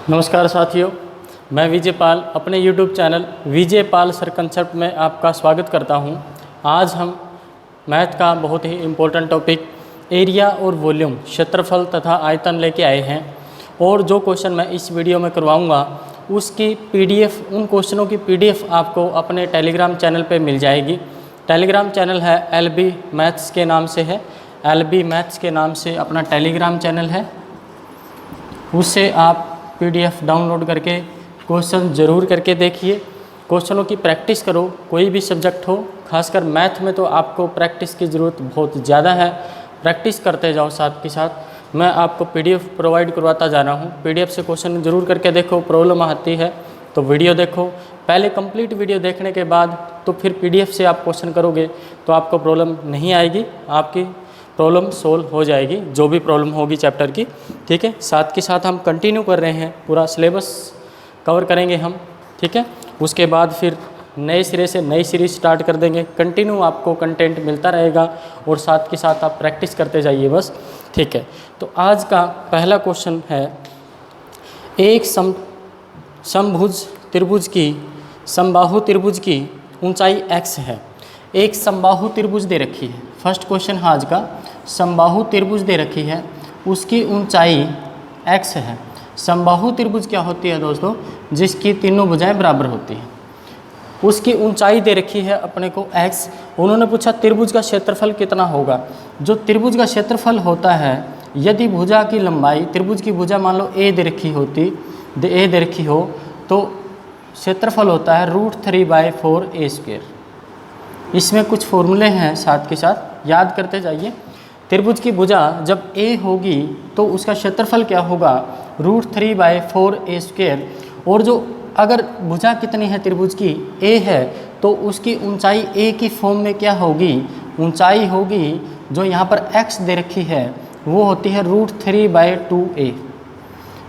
नमस्कार साथियों, मैं विजय पाल अपने YouTube channel Vijay Pal sir concept में आपका स्वागत करता हूं। आज हम मैथ का बहुत ही इम्पोर्टेंट टॉपिक एरिया और वॉल्यूम, क्षेत्रफल तथा आयतन लेके आए हैं। और जो क्वेश्चन मैं इस वीडियो में करवाऊंगा उसकी PDF, उन क्वेश्चनों की PDF आपको अपने टेलीग्राम चैनल पे मिल जाएगी। टेलीग्राम चैनल है LB मैथ्स के नाम से है, LB मैथ्स के नाम से अपना टेलीग्राम चैनल है। उससे आप PDF डाउनलोड करके क्वेश्चन ज़रूर करके देखिए, क्वेश्चनों की प्रैक्टिस करो। कोई भी सब्जेक्ट हो, खासकर मैथ में तो आपको प्रैक्टिस की ज़रूरत बहुत ज़्यादा है। प्रैक्टिस करते जाओ, साथ के साथ मैं आपको PDF प्रोवाइड करवाता जा रहा हूँ। PDF से क्वेश्चन ज़रूर करके देखो। प्रॉब्लम आती है तो वीडियो देखो, पहले कंप्लीट वीडियो देखने के बाद तो फिर PDF से आप क्वेश्चन करोगे तो आपको प्रॉब्लम नहीं आएगी, आपकी प्रॉब्लम सोल्व हो जाएगी, जो भी प्रॉब्लम होगी चैप्टर की। ठीक है, साथ के साथ हम कंटिन्यू कर रहे हैं, पूरा सिलेबस कवर करेंगे हम। ठीक है, उसके बाद फिर नए सिरे से नई सीरीज स्टार्ट कर देंगे। कंटिन्यू आपको कंटेंट मिलता रहेगा और साथ के साथ आप प्रैक्टिस करते जाइए बस। ठीक है, तो आज का पहला क्वेश्चन है, एक समभुज त्रिभुज की समबाहु त्रिभुज की ऊंचाई x है। एक समबाहु त्रिभुज दे रखी है। फर्स्ट क्वेश्चन है आज का, समबाहु त्रिभुज दे रखी है, उसकी ऊंचाई x है। समबाहु त्रिभुज क्या होती है दोस्तों? जिसकी तीनों भुजाएं बराबर होती हैं। उसकी ऊंचाई दे रखी है अपने को x। उन्होंने पूछा त्रिभुज का क्षेत्रफल कितना होगा। जो त्रिभुज का क्षेत्रफल होता है, यदि भुजा की लंबाई, त्रिभुज की भुजा मान लो a दे रखी हो तो क्षेत्रफल होता है √3/4a²। इसमें कुछ फॉर्मूले हैं, साथ के साथ याद करते जाइए। त्रिभुज की भुजा जब a होगी तो उसका क्षेत्रफल क्या होगा? √3/4a²। और जो अगर भुजा कितनी है त्रिभुज की? a है, तो उसकी ऊंचाई a की फॉर्म में क्या होगी? ऊंचाई होगी जो यहाँ पर x दे रखी है वो होती है √3/2a।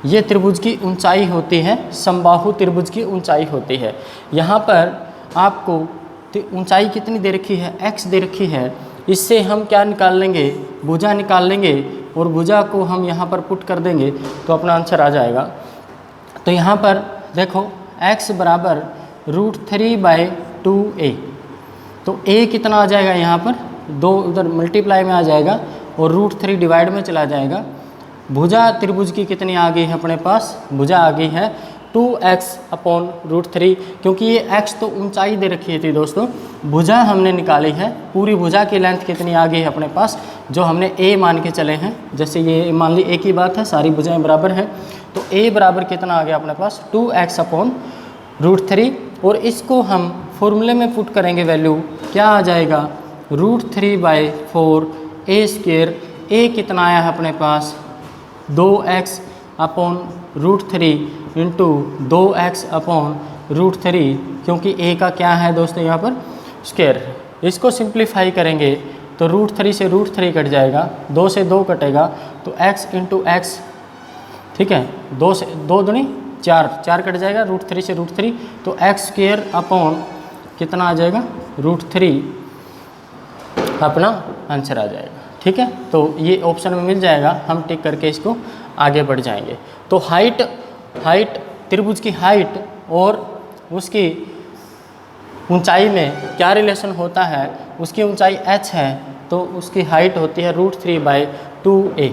ये त्रिभुज की ऊंचाई होती है, समबाहु त्रिभुज की ऊंचाई होती है। यहाँ पर आपको ऊंचाई कितनी दे रखी है? x दे रखी है। इससे हम क्या निकाल लेंगे? भुजा निकाल लेंगे और भुजा को हम यहाँ पर पुट कर देंगे तो अपना आंसर आ जाएगा। तो यहाँ पर देखो x बराबर √3/2a। तो a कितना आ जाएगा? यहाँ पर 2 उधर मल्टीप्लाई में आ जाएगा और √3 डिवाइड में चला जाएगा। भुजा त्रिभुज की कितनी आ गई है अपने पास? भुजा आ गई है 2x/√3। क्योंकि ये x तो ऊंचाई दे रखी थी दोस्तों, भुजा हमने निकाली है। पूरी भुजा की लेंथ कितनी आ गई है अपने पास, जो हमने a मान के चले हैं। जैसे ये मान ली एक ही बात है, सारी भुजाएं बराबर हैं, तो a बराबर कितना आ गया अपने पास? 2x/√3। और इसको हम फॉर्मूले में पुट करेंगे, वैल्यू क्या आ जाएगा? √3/4a²। a कितना आया है अपने पास? 2x/√3 इंटू 2x/√3, क्योंकि a का क्या है दोस्तों यहाँ पर? स्क्वायर। इसको सिंप्लीफाई करेंगे तो √3 से √3 कट जाएगा, 2 से 2 कटेगा तो x इंटू x। ठीक है, 2 से 2 दूनी 4 कट जाएगा, √3 से √3 तो x² कितना आ जाएगा? √3 अपना आंसर आ जाएगा। ठीक है, तो ये ऑप्शन में मिल जाएगा, हम टिक करके इसको आगे बढ़ जाएंगे। तो हाइट त्रिभुज की हाइट और उसकी ऊंचाई में क्या रिलेशन होता है? उसकी ऊंचाई h है तो उसकी हाइट होती है √3/2a,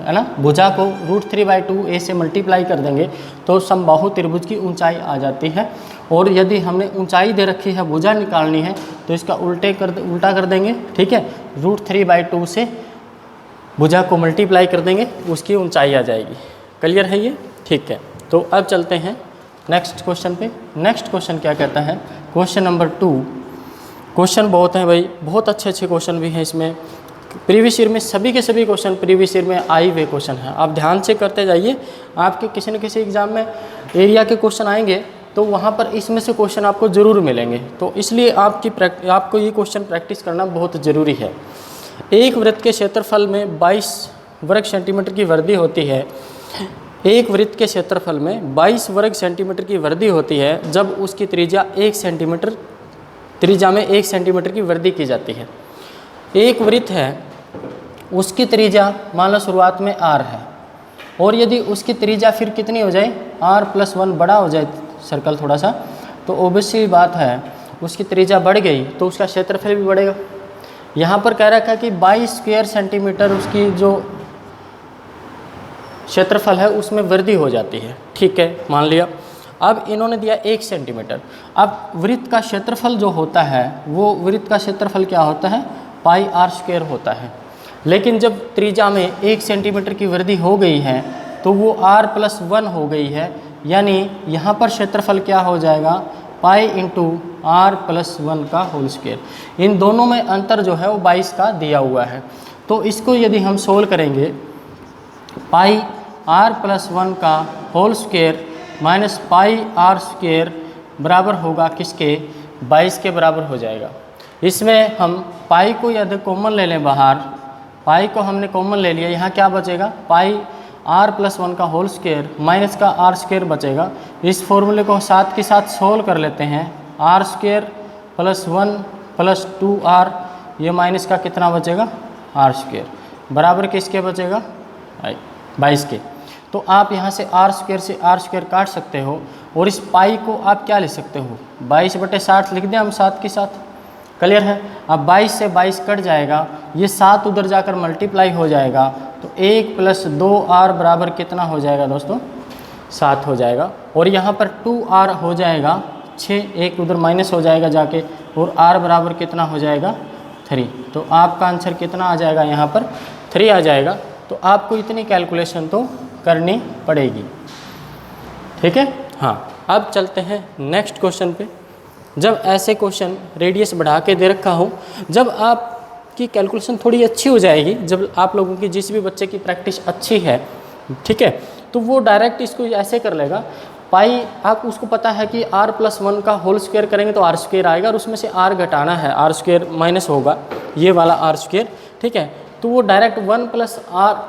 है ना। भुजा को √3/2a से मल्टीप्लाई कर देंगे तो समबाहु त्रिभुज की ऊंचाई आ जाती है। और यदि हमने ऊंचाई दे रखी है, भुजा निकालनी है, तो इसका उल्टा कर देंगे। ठीक है, √3/2 से भुजा को मल्टीप्लाई कर देंगे, उसकी ऊंचाई आ जाएगी। क्लियर है ये? ठीक है, तो अब चलते हैं नेक्स्ट क्वेश्चन पे। नेक्स्ट क्वेश्चन क्या कहता है? Question number 2। क्वेश्चन बहुत हैं भाई, बहुत अच्छे क्वेश्चन भी हैं इसमें। प्रीवियस ईयर में सभी के सभी क्वेश्चन प्रीवियस ईयर में आए हुए क्वेश्चन हैं, आप ध्यान से करते जाइए। आपके किसी न किसी एग्जाम में एरिया के क्वेश्चन आएंगे तो वहाँ पर इसमें से क्वेश्चन आपको ज़रूर मिलेंगे। तो इसलिए आपको ये क्वेश्चन प्रैक्टिस करना बहुत ज़रूरी है। एक वृत्त के क्षेत्रफल में 22 वर्ग सेंटीमीटर की वृद्धि होती है। एक वृत्त के क्षेत्रफल में 22 वर्ग सेंटीमीटर की वृद्धि होती है जब उसकी त्रिज्या 1 सेंटीमीटर, त्रिज्या में 1 सेंटीमीटर की वृद्धि की जाती है। एक वृत्त है, उसकी त्रिज्या मान लो शुरुआत में r है और यदि उसकी त्रिज्या फिर कितनी हो जाए, r+1 बड़ा हो जाए सर्कल थोड़ा सा, तो ऑब्वियसली बात है उसकी त्रिज्या बढ़ गई तो उसका क्षेत्रफल भी बढ़ेगा। यहाँ पर कह रखा है कि 22 स्क्वायर सेंटीमीटर उसकी जो क्षेत्रफल है उसमें वृद्धि हो जाती है। ठीक है, मान लिया। अब इन्होंने दिया 1 सेंटीमीटर। अब वृत्त का क्षेत्रफल जो होता है वो वृत्त का क्षेत्रफल क्या होता है, πr² होता है। लेकिन जब त्रिज्या में 1 सेंटीमीटर की वृद्धि हो गई है तो वो r+1 हो गई है, यानी यहाँ पर क्षेत्रफल क्या हो जाएगा, पाई इंटू r+1 का होल स्क्वायर। इन दोनों में अंतर जो है वो 22 का दिया हुआ है। तो इसको यदि हम सोल्व करेंगे, पाई r+1 का whole square minus pi r² बराबर होगा किसके, 22 के बराबर हो जाएगा। इसमें हम पाई को यदि कॉमन ले लें बाहर, पाई को हमने कॉमन ले लिया, यहाँ क्या बचेगा, पाई r+1 का होल स्क्वायर माइनस का r² बचेगा। इस फॉर्मूले को साथ के साथ सोल्व कर लेते हैं, r² + 1 + 2r, ये माइनस का कितना बचेगा, r² बराबर किसके बचेगा, 22 के। तो आप यहाँ से r² से r² काट सकते हो और इस पाई को आप क्या लिख सकते हो, 22/60 लिख दें हम साथ के साथ। क्लियर है। अब 22 से 22 कट जाएगा, ये 7 उधर जाकर मल्टीप्लाई हो जाएगा, तो 1 + 2r बराबर कितना हो जाएगा दोस्तों, 7 हो जाएगा। और यहाँ पर 2r हो जाएगा 6, 1 उधर माइनस हो जाएगा जाके, और r बराबर कितना हो जाएगा, 3। तो आपका आंसर कितना आ जाएगा, यहाँ पर 3 आ जाएगा। तो आपको इतनी कैलकुलेशन तो करनी पड़ेगी। ठीक है। हाँ, अब चलते हैं नेक्स्ट क्वेश्चन पे। जब ऐसे क्वेश्चन रेडियस बढ़ा के दे रखा हो, जब आपकी कैलकुलेशन थोड़ी अच्छी हो जाएगी, जब आप लोगों की जिस भी बच्चे की प्रैक्टिस अच्छी है, ठीक है, तो वो डायरेक्ट इसको ऐसे कर लेगा, पाई आप उसको पता है कि r+1 का होल स्क्वायर करेंगे तो r² आएगा, और उसमें से r घटाना है, r² माइनस होगा ये वाला r²। ठीक है, तो वो डायरेक्ट 1 +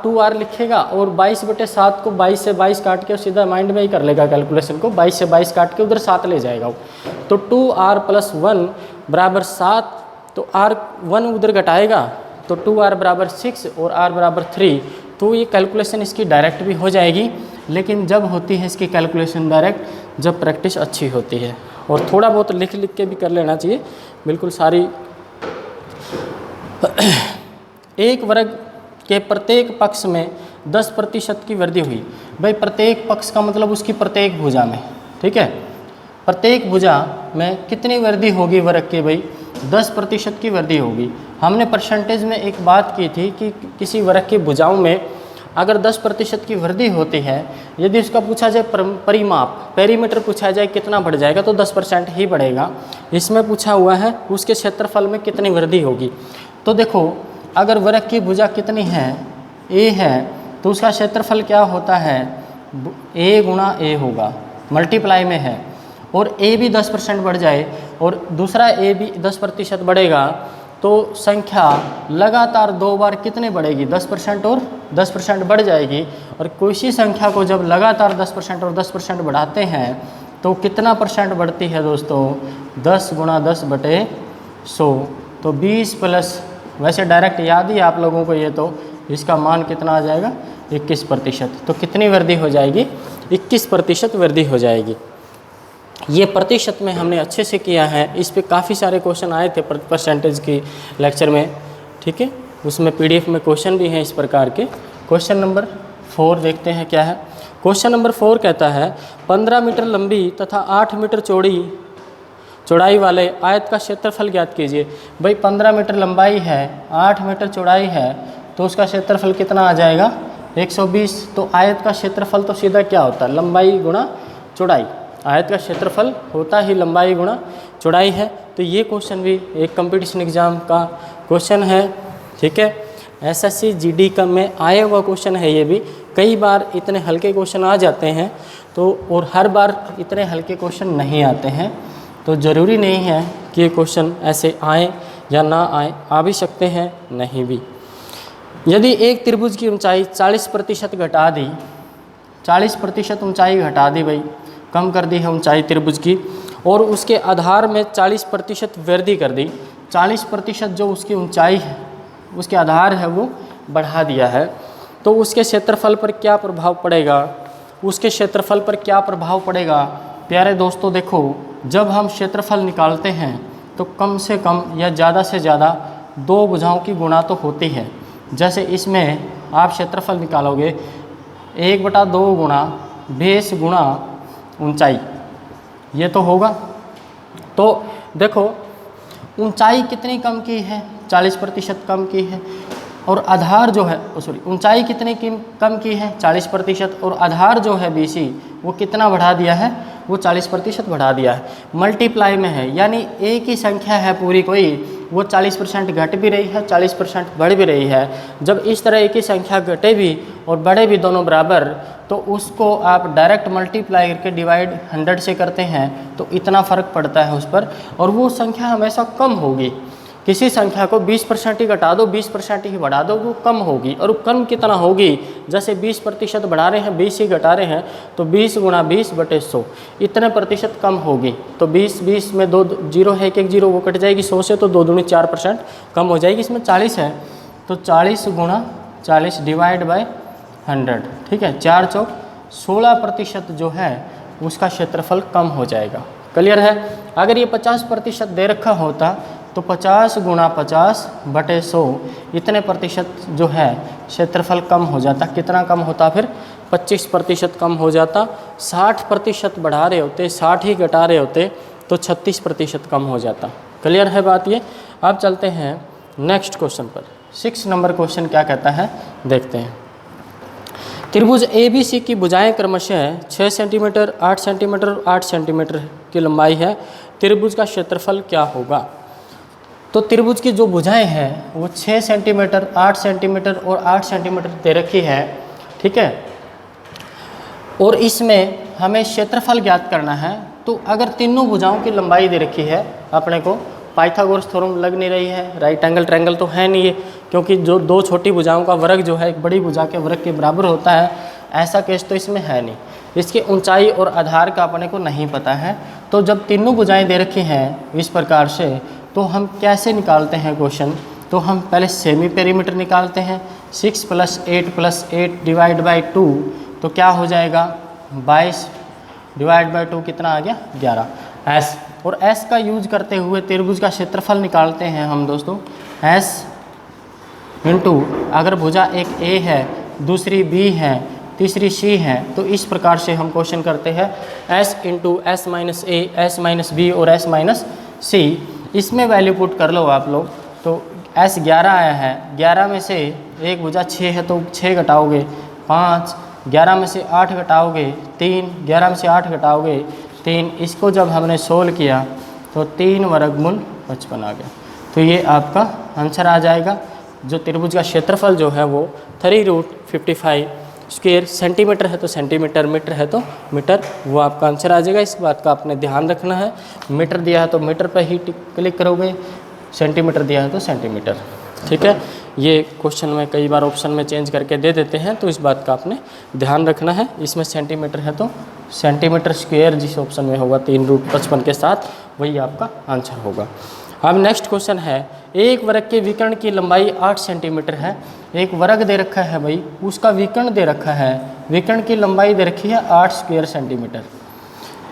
2r लिखेगा, और 22/7 को 22 से 22 काट के सीधा माइंड में ही कर लेगा कैलकुलेशन को, 22 से 22 काट के उधर 7 ले जाएगा वो। तो 2r + 1 बराबर 7, तो r1 उधर घटाएगा तो 2r बराबर 6 और r बराबर 3। तो ये कैलकुलेशन इसकी डायरेक्ट भी हो जाएगी, लेकिन जब होती है इसकी कैलकुलेशन डायरेक्ट, जब प्रैक्टिस अच्छी होती है। और थोड़ा बहुत लिख लिख के भी कर लेना चाहिए, बिल्कुल सारी। एक वर्ग के प्रत्येक पक्ष में 10% की वृद्धि हुई। भाई प्रत्येक पक्ष का मतलब उसकी प्रत्येक भुजा में, ठीक है, प्रत्येक भुजा में कितनी वृद्धि होगी वर्ग के, भाई 10% की वृद्धि होगी। हमने परसेंटेज में एक बात की थी कि किसी वर्ग की भुजाओं में अगर 10% की वृद्धि होती है, यदि उसका पूछा जाए परिमाप, पेरीमीटर पूछा जाए कितना बढ़ जाएगा, तो 10% ही बढ़ेगा। इसमें पूछा हुआ है उसके क्षेत्रफल में कितनी वृद्धि होगी। तो देखो, अगर वर्ग की भुजा कितनी है, a है, तो उसका क्षेत्रफल क्या होता है, a × a होगा, मल्टीप्लाई में है। और a भी 10% बढ़ जाए और दूसरा a भी 10% बढ़ेगा, तो संख्या लगातार 2 बार कितने बढ़ेगी, 10% और 10% बढ़ जाएगी। और कोई सी संख्या को जब लगातार 10% और 10% बढ़ाते हैं तो कितना परसेंट बढ़ती है दोस्तों, 10 × 10/100। तो 20 प्लस, वैसे डायरेक्ट याद ही आप लोगों को ये, तो इसका मान कितना आ जाएगा, 21%। तो कितनी वृद्धि हो जाएगी, 21% वृद्धि हो जाएगी। ये प्रतिशत में हमने अच्छे से किया है, इस पे काफ़ी सारे क्वेश्चन आए थे परसेंटेज की लेक्चर में, ठीक है, उसमें PDF में क्वेश्चन भी हैं इस प्रकार के। क्वेश्चन नंबर 4 देखते हैं क्या है। क्वेश्चन नंबर 4 कहता है 15 मीटर लंबी तथा 8 मीटर चौड़ाई वाले आयत का क्षेत्रफल ज्ञात कीजिए। भाई 15 मीटर लंबाई है, 8 मीटर चौड़ाई है, तो उसका क्षेत्रफल कितना आ जाएगा, 120। तो आयत का क्षेत्रफल तो सीधा क्या होता है, लंबाई गुणा चौड़ाई। आयत का क्षेत्रफल होता ही लंबाई गुणा चौड़ाई है। तो ये क्वेश्चन भी एक कंपटीशन एग्जाम का क्वेश्चन है, ठीक है, SSC GD का में आया हुआ क्वेश्चन है। ये भी कई बार इतने हल्के क्वेश्चन आ जाते हैं, तो और हर बार इतने हल्के क्वेश्चन नहीं आते हैं, तो ज़रूरी नहीं है कि ये क्वेश्चन ऐसे आए या ना आए, आ भी सकते हैं, नहीं भी। यदि एक त्रिभुज की ऊंचाई 40% घटा दी, 40% ऊंचाई घटा दी, भाई कम कर दी है ऊंचाई त्रिभुज की, और उसके आधार में 40% वृद्धि कर दी, 40% जो उसकी ऊंचाई है, उसके आधार है वो बढ़ा दिया है, तो उसके क्षेत्रफल पर क्या प्रभाव पड़ेगा, उसके क्षेत्रफल पर क्या प्रभाव पड़ेगा। प्यारे दोस्तों देखो, जब हम क्षेत्रफल निकालते हैं तो कम से कम या ज़्यादा से ज़्यादा दो भुजाओं की गुणा तो होती है। जैसे इसमें आप क्षेत्रफल निकालोगे 1/2 गुणा बेस गुणा ऊंचाई, ये तो होगा। तो देखो ऊंचाई कितनी कम की है, 40% कम की है, और आधार जो है ऊंचाई कितनी कम की है, 40%, और आधार जो है BC वो कितना बढ़ा दिया है, वो 40% बढ़ा दिया है। मल्टीप्लाई में है, यानी एक ही संख्या है पूरी कोई, वो 40% घट भी रही है, 40% बढ़ भी रही है। जब इस तरह एक ही संख्या घटे भी और बढ़े भी दोनों बराबर, तो उसको आप डायरेक्ट मल्टीप्लाई करके डिवाइड 100 से करते हैं तो इतना फ़र्क पड़ता है उस पर, और वो संख्या हमेशा कम होगी। किसी संख्या को 20% ही घटा दो, 20% ही बढ़ा दो, वो कम होगी। और वो कम कितना होगी, जैसे 20% बढ़ा रहे हैं, 20 ही घटा रहे हैं, तो 20 गुणा 20/100 इतने प्रतिशत कम होगी। तो 20 में 2 जीरो है, 1 जीरो वो कट जाएगी 100 से, तो 2 दूनी 4% कम हो जाएगी। इसमें 40 है तो 40 गुणा 40 डिवाइड बाय 100, ठीक है, 4 चौक 16% जो है उसका क्षेत्रफल कम हो जाएगा। क्लियर है। अगर ये 50% दे रखा होता तो 50 गुणा 50/100 इतने प्रतिशत जो है क्षेत्रफल कम हो जाता। कितना कम होता फिर, 25% कम हो जाता। 60% बढ़ा रहे होते, 60 ही घटा रहे होते तो 36% कम हो जाता। क्लियर है बात ये। अब चलते हैं नेक्स्ट क्वेश्चन पर। 6 नंबर क्वेश्चन क्या कहता है देखते हैं। त्रिभुज ABC की भुजाएं क्रमशः 6 सेंटीमीटर, 8 सेंटीमीटर और 8 सेंटीमीटर की लंबाई है। त्रिभुज का क्षेत्रफल क्या होगा। तो त्रिभुज की जो भुजाएं हैं वो 6 सेंटीमीटर, 8 सेंटीमीटर और 8 सेंटीमीटर दे रखी है, ठीक है। और इसमें हमें क्षेत्रफल ज्ञात करना है। तो अगर तीनों भुजाओं की लंबाई दे रखी है अपने को, पाइथागोरस थ्योरम लग नहीं रही है, राइट एंगल ट्रायंगल तो है नहीं है, क्योंकि जो दो छोटी भुजाओं का वर्ग जो है एक बड़ी भुजा के वर्ग के बराबर होता है, ऐसा केस तो इसमें है नहीं। इसकी ऊंचाई और आधार का अपने को नहीं पता है। तो जब तीनों भुजाएं दे रखी हैं इस प्रकार से, तो हम कैसे निकालते हैं क्वेश्चन। तो हम पहले सेमी पेरीमीटर निकालते हैं। 6 + 8 + 8 डिवाइड बाई 2, तो क्या हो जाएगा 22 डिवाइड बाई 2 कितना आ गया 11 S। और S का यूज करते हुए त्रिभुज का क्षेत्रफल निकालते हैं हम दोस्तों। S इंटू अगर भुजा एक A है, दूसरी B है, तीसरी C है, तो इस प्रकार से हम क्वेश्चन करते हैं S into S minus A, S minus B और S माइनस C। इसमें वैल्यू पुट कर लो आप लोग। तो S 11 आया है, 11 में से एक भुजा 6 है तो 6 घटाओगे 5, 11 में से 8 घटाओगे 3, 11 में से 8 घटाओगे 3। इसको जब हमने सोल्व किया तो 3 वर्गमूल 55 आ गया। तो ये आपका आंसर आ जाएगा। जो त्रिभुज का क्षेत्रफल जो है वो 3√55 स्क्वायर, सेंटीमीटर है तो सेंटीमीटर, मीटर है तो मीटर, वो आपका आंसर आ जाएगा। इस बात का आपने ध्यान रखना है। मीटर दिया है तो मीटर पर ही क्लिक करोगे, सेंटीमीटर दिया है तो सेंटीमीटर, ठीक है। ये क्वेश्चन में कई बार ऑप्शन में चेंज करके दे देते हैं, तो इस बात का आपने ध्यान रखना है। इसमें सेंटीमीटर है तो सेंटीमीटर स्क्वायर जिस ऑप्शन में होगा 3√55 के साथ, वही आपका आंसर होगा। अब नेक्स्ट क्वेश्चन है, एक वर्ग के विकर्ण की लंबाई 8 सेंटीमीटर है। एक वर्ग दे रखा है भाई, उसका विकर्ण दे रखा है, विकर्ण की लंबाई दे रखी है 8 स्क्वायर सेंटीमीटर।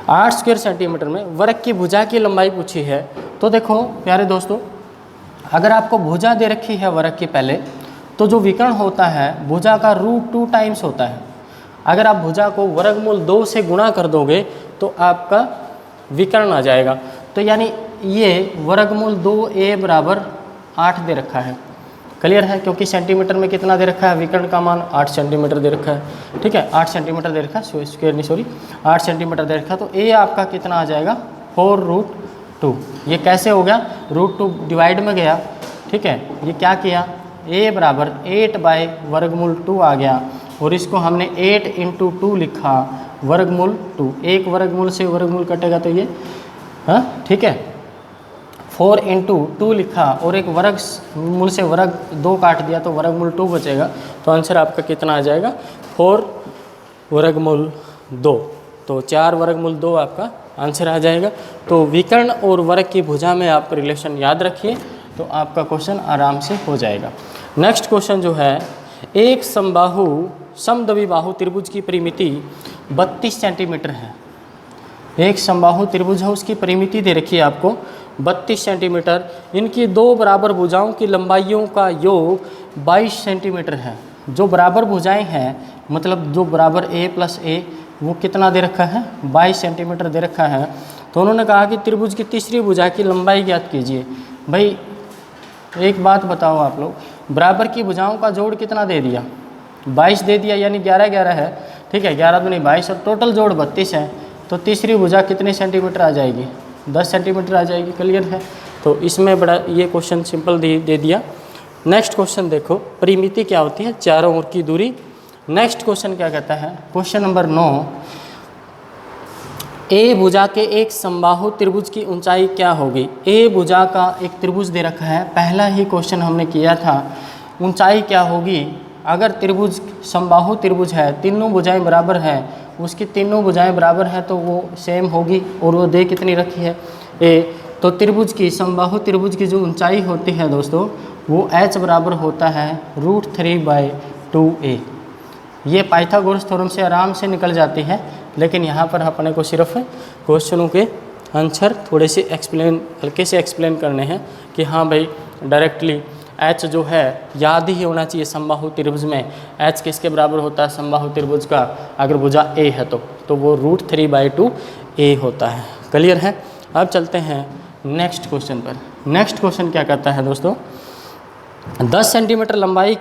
8 स्क्वायर सेंटीमीटर में वर्ग की भुजा की लंबाई पूछी है। तो देखो प्यारे दोस्तों, अगर आपको भुजा दे रखी है वर्ग की पहले, तो जो विकर्ण होता है भुजा का √2 टाइम्स होता है। अगर आप भुजा को वर्गमूल 2 से गुणा कर दोगे तो आपका विकर्ण आ जाएगा। तो यानी ये वर्गमूल 2a बराबर 8 दे रखा है। क्लियर है, क्योंकि सेंटीमीटर में कितना दे रखा है, विकर्ण का मान 8 सेंटीमीटर दे रखा है, ठीक है। 8 सेंटीमीटर दे रखा है, स्क्वायर नहीं सॉरी 8 सेंटीमीटर दे रखा है। तो a आपका कितना आ जाएगा 4√2। ये कैसे हो गया, √2 डिवाइड में गया, ठीक है। ये क्या किया, a बराबर 8/√2 आ गया, और इसको हमने 8 × 2 लिखा, वर्गमूल 2। एक वर्गमूल से वर्गमूल कटेगा तो ये, हाँ ठीक है। 4 × 2 लिखा और एक वर्ग मूल से वर्ग 2 काट दिया तो वर्गमूल 2 बचेगा। तो आंसर आपका कितना आ जाएगा 4 वर्गमूल 2। तो 4 वर्गमूल 2 आपका आंसर आ जाएगा। तो विकर्ण और वर्ग की भुजा में आप रिलेशन याद रखिए, तो आपका क्वेश्चन आराम से हो जाएगा। नेक्स्ट क्वेश्चन जो है, एक समबाहु समद्विबाहु त्रिभुज की परिमिति 32 सेंटीमीटर है। एक समबाहु त्रिभुज है, उसकी परिमिति दे रखी है आपको 32 सेंटीमीटर। इनकी दो बराबर भुजाओं की लंबाइयों का योग 22 सेंटीमीटर है। जो बराबर भुजाएं हैं, मतलब जो बराबर a प्लस a, वो कितना दे रखा है? 22 सेंटीमीटर दे रखा है। तो उन्होंने कहा कि त्रिभुज की तीसरी भुजा की लंबाई ज्ञात कीजिए। भाई एक बात बताओ आप लोग, बराबर की भुजाओं का जोड़ कितना दे दिया? 22 दे दिया, यानी 11 11 है। ठीक है, 11 दूनी 22 और टोटल जोड़ 32 है। तो तीसरी भुजा कितने सेंटीमीटर आ जाएगी? 10 सेंटीमीटर आ जाएगी। क्लियर है? तो इसमें बड़ा ये क्वेश्चन सिंपल दे दिया। नेक्स्ट क्वेश्चन देखो, परिमिति क्या होती है? चारों ओर की दूरी। नेक्स्ट क्वेश्चन क्या कहता है? क्वेश्चन नंबर 9, ए भुजा के एक समबाहु त्रिभुज की ऊंचाई क्या होगी? ए भुजा का एक त्रिभुज दे रखा है, पहला ही क्वेश्चन हमने किया था। ऊंचाई क्या होगी? अगर त्रिभुज समबाहु त्रिभुज है, तीनों भुजाएं बराबर हैं, उसकी तीनों भुजाएं बराबर हैं तो वो सेम होगी। और वो दे कितनी रखी है? ए। तो त्रिभुज की, समबाहु त्रिभुज की जो ऊंचाई होती है दोस्तों, वो h बराबर होता है √3/2a। ये पाइथागोरस थ्योरम से आराम से निकल जाती है, लेकिन यहाँ पर अपने को सिर्फ क्वेश्चनों के आंसर थोड़े से हल्के से एक्सप्लेन करने हैं कि हाँ भाई डायरेक्टली h जो है याद ही होना चाहिए। समबाहु त्रिभुज में h किसके बराबर होता है? समबाहु त्रिभुज का अगर भुजा a है तो वो √3/2a होता है। क्लियर है? अब चलते हैं नेक्स्ट क्वेश्चन पर। नेक्स्ट क्वेश्चन क्या कहता है दोस्तों? 10 सेंटीमीटर लंबाई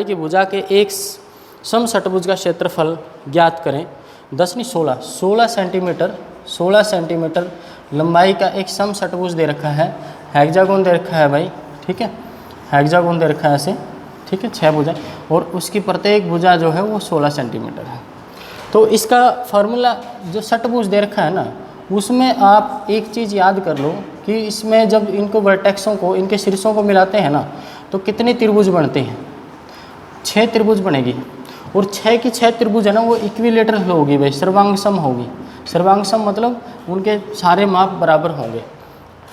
की भुजा के एक समषटभुज का क्षेत्रफल ज्ञात करें। 10 नहीं 16 सेंटीमीटर लंबाई का एक समषटभुज दे रखा है। हेक्सागोन दे रखा है भाई। ठीक है, हेक्सागोन दे रखा है ऐसे। ठीक है, 6 भुजाएं, और उसकी प्रत्येक भुजा जो है वो 16 सेंटीमीटर है। तो इसका फार्मूला जो षटभुज दे रखा है ना, उसमें आप एक चीज़ याद कर लो कि इसमें जब इनको वर्टेक्सों को, इनके शीर्षों को मिलाते हैं ना, तो कितने त्रिभुज बनते हैं? 6 त्रिभुज बनेगी। और 6 की 6 त्रिभुज है ना, वो इक्विलेटरल होगी भाई, सर्वांगसम होगी। सर्वांगसम मतलब उनके सारे माप बराबर होंगे,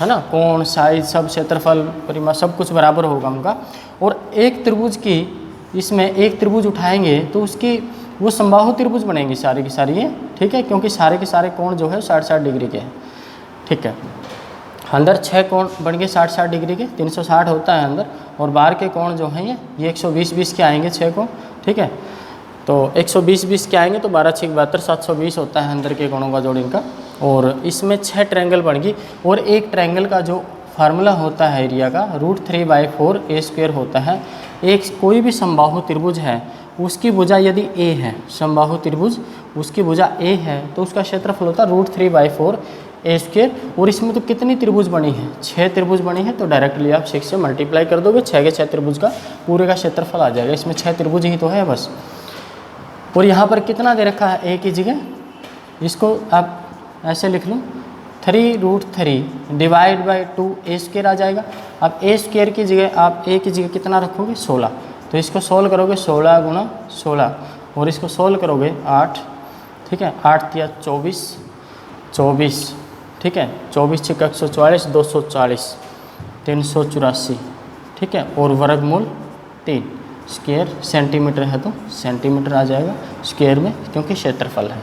है ना, कोण, साइज, सब, क्षेत्रफल, परिमाप सब कुछ बराबर होगा उनका। और एक त्रिभुज की, इसमें एक त्रिभुज उठाएंगे तो उसकी वो समबाहु त्रिभुज बनेंगी सारी की सारी ये। ठीक है, क्योंकि सारे के सारे कोण जो है 60-60 डिग्री के हैं। ठीक है, अंदर 6 कोण बन गए 60-60 डिग्री के, 360 होता है अंदर, और बाहर के कोण जो हैं ये 120-20 के आएंगे 6 कोण। ठीक है, तो 120-20 के आएंगे तो 12×6 = 72, 720 होता है अंदर के कोणों का जोड़ इनका। और इसमें 6 ट्रायंगल बन गई, और एक ट्रायंगल का जो फार्मूला होता है एरिया का √3/4a² होता है। एक कोई भी समबाहु त्रिभुज है, उसकी भुजा यदि a है, समबाहु त्रिभुज उसकी भुजा a है, तो उसका क्षेत्रफल होता है √3/4a²। और इसमें तो कितनी त्रिभुज बनी है? 6 त्रिभुज बनी है। तो डायरेक्टली आप 6 से मल्टीप्लाई कर दोगे, 6 के 6 त्रिभुज का पूरे का क्षेत्रफल आ जाएगा। इसमें 6 त्रिभुज ही तो है बस। और यहाँ पर कितना दे रखा है a की जगह? इसको आप ऐसे लिख लो, 3√3/2a² आ जाएगा। अब a² की जगह आप a की जगह कितना रखोगे? 16। तो इसको सोल्व करोगे 16 × 16, और इसको सोल्व करोगे 8। ठीक है, 8 या 24। ठीक है, 24×6 = 144, 240, 384। ठीक है, और वर्गमूल 3। स्क्वायर सेंटीमीटर है तो सेंटीमीटर आ जाएगा स्क्वायर में, क्योंकि क्षेत्रफल है।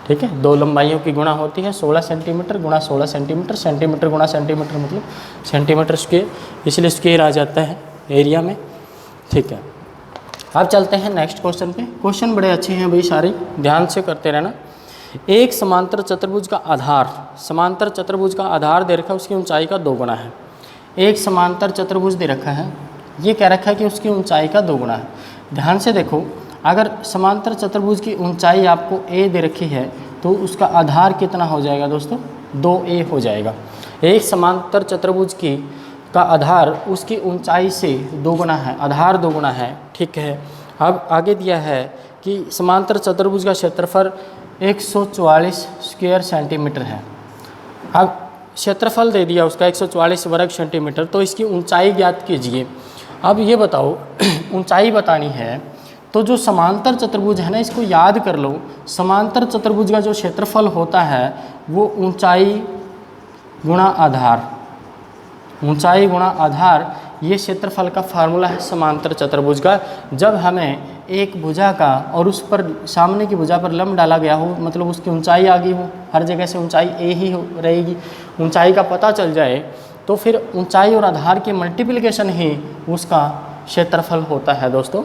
ठीक है, दो लंबाइयों की गुणा होती है, 16 सेंटीमीटर × 16 सेंटीमीटर, सेंटीमीटर × सेंटीमीटर मतलब सेंटीमीटर स्क्वायर, इसलिए स्क्वायर आ जाता है एरिया में। ठीक है, अब चलते हैं नेक्स्ट क्वेश्चन पे। क्वेश्चन बड़े अच्छे हैं भाई, सारे ध्यान से करते रहना। एक समांतर चतुर्भुज का आधार दे रखा है, उसकी ऊंचाई का 2 गुना है। एक समांतर चतुर्भुज दे रखा है, ये कह रखा है कि उसकी ऊंचाई का 2 गुना है। ध्यान से देखो, अगर समांतर चतुर्भुज की ऊंचाई आपको a दे रखी है, तो उसका आधार कितना हो जाएगा दोस्तों? 2a हो जाएगा। एक समांतर चतुर्भुज का आधार उसकी ऊंचाई से 2 गुना है, आधार 2 गुना है। ठीक है, अब आगे दिया है कि समांतर चतुर्भुज का क्षेत्रफल 144 स्क्वायर सेंटीमीटर है। अब क्षेत्रफल दे दिया उसका 144 वर्ग सेंटीमीटर, तो इसकी ऊंचाई ज्ञात कीजिए। अब ये बताओ, ऊंचाई बतानी है तो जो समांतर चतुर्भुज है ना, इसको याद कर लो। समांतर चतुर्भुज का जो क्षेत्रफल होता है वो ऊंचाई गुणा आधार, ऊंचाई गुणा आधार, ये क्षेत्रफल का फार्मूला है समांतर चतुर्भुज का। जब हमें एक भुजा का और उस पर सामने की भुजा पर लंब डाला गया हो, मतलब उसकी ऊंचाई आ गई हो, हर जगह से ऊंचाई ए ही रहेगी, ऊंचाई का पता चल जाए तो फिर ऊंचाई और आधार की मल्टीप्लिकेशन ही उसका क्षेत्रफल होता है दोस्तों।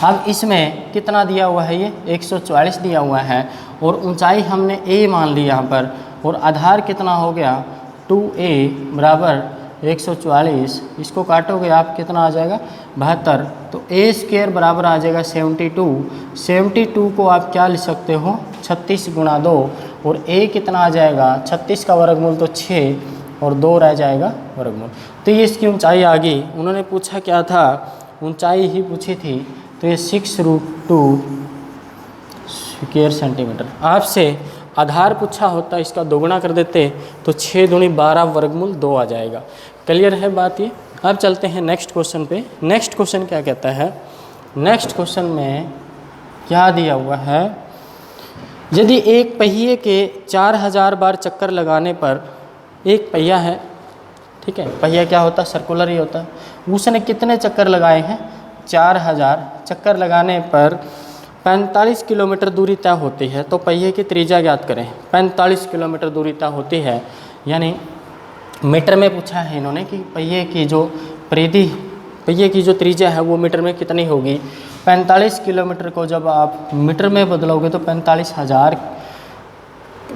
अब इसमें कितना दिया हुआ है, ये 144 दिया हुआ है और ऊंचाई हमने a मान ली यहाँ पर, और आधार कितना हो गया 2a बराबर 144, इसको काटोगे आप कितना आ जाएगा 72, तो a स्क्वायर बराबर आ जाएगा 72। 72 को आप क्या लिख सकते हो 36 गुणा 2, और a कितना आ जाएगा 36 का वर्गमूल तो 6 और 2 रह जाएगा वर्गमूल। तो ये इसकी ऊंचाई आ गई। उन्होंने पूछा क्या था, ऊंचाई ही पूछी थी, तो ये 6√2 स्क्वायर सेंटीमीटर। आपसे आधार पूछा होता इसका दोगुना कर देते तो 6 दूनी 12 वर्गमूल 2 आ जाएगा। क्लियर है बात ये। अब चलते हैं नेक्स्ट क्वेश्चन पे। नेक्स्ट क्वेश्चन क्या कहता है, नेक्स्ट क्वेश्चन में क्या दिया हुआ है, यदि एक पहिए के 4000 बार चक्कर लगाने पर, एक पहिया है, ठीक है, पहिया क्या होता है सर्कुलर ही होता है, उसने कितने चक्कर लगाए हैं 4000 चक्कर लगाने पर 45 किलोमीटर दूरी तय होती है, तो पहिए की त्रिज्या ज्ञात करें। 45 किलोमीटर दूरी तय होती है, यानी मीटर में पूछा है इन्होंने कि पहिए की जो परिधि, पहिए की जो त्रिज्या है वो मीटर में कितनी होगी। 45 किलोमीटर को जब आप मीटर में बदलोगे तो 45,000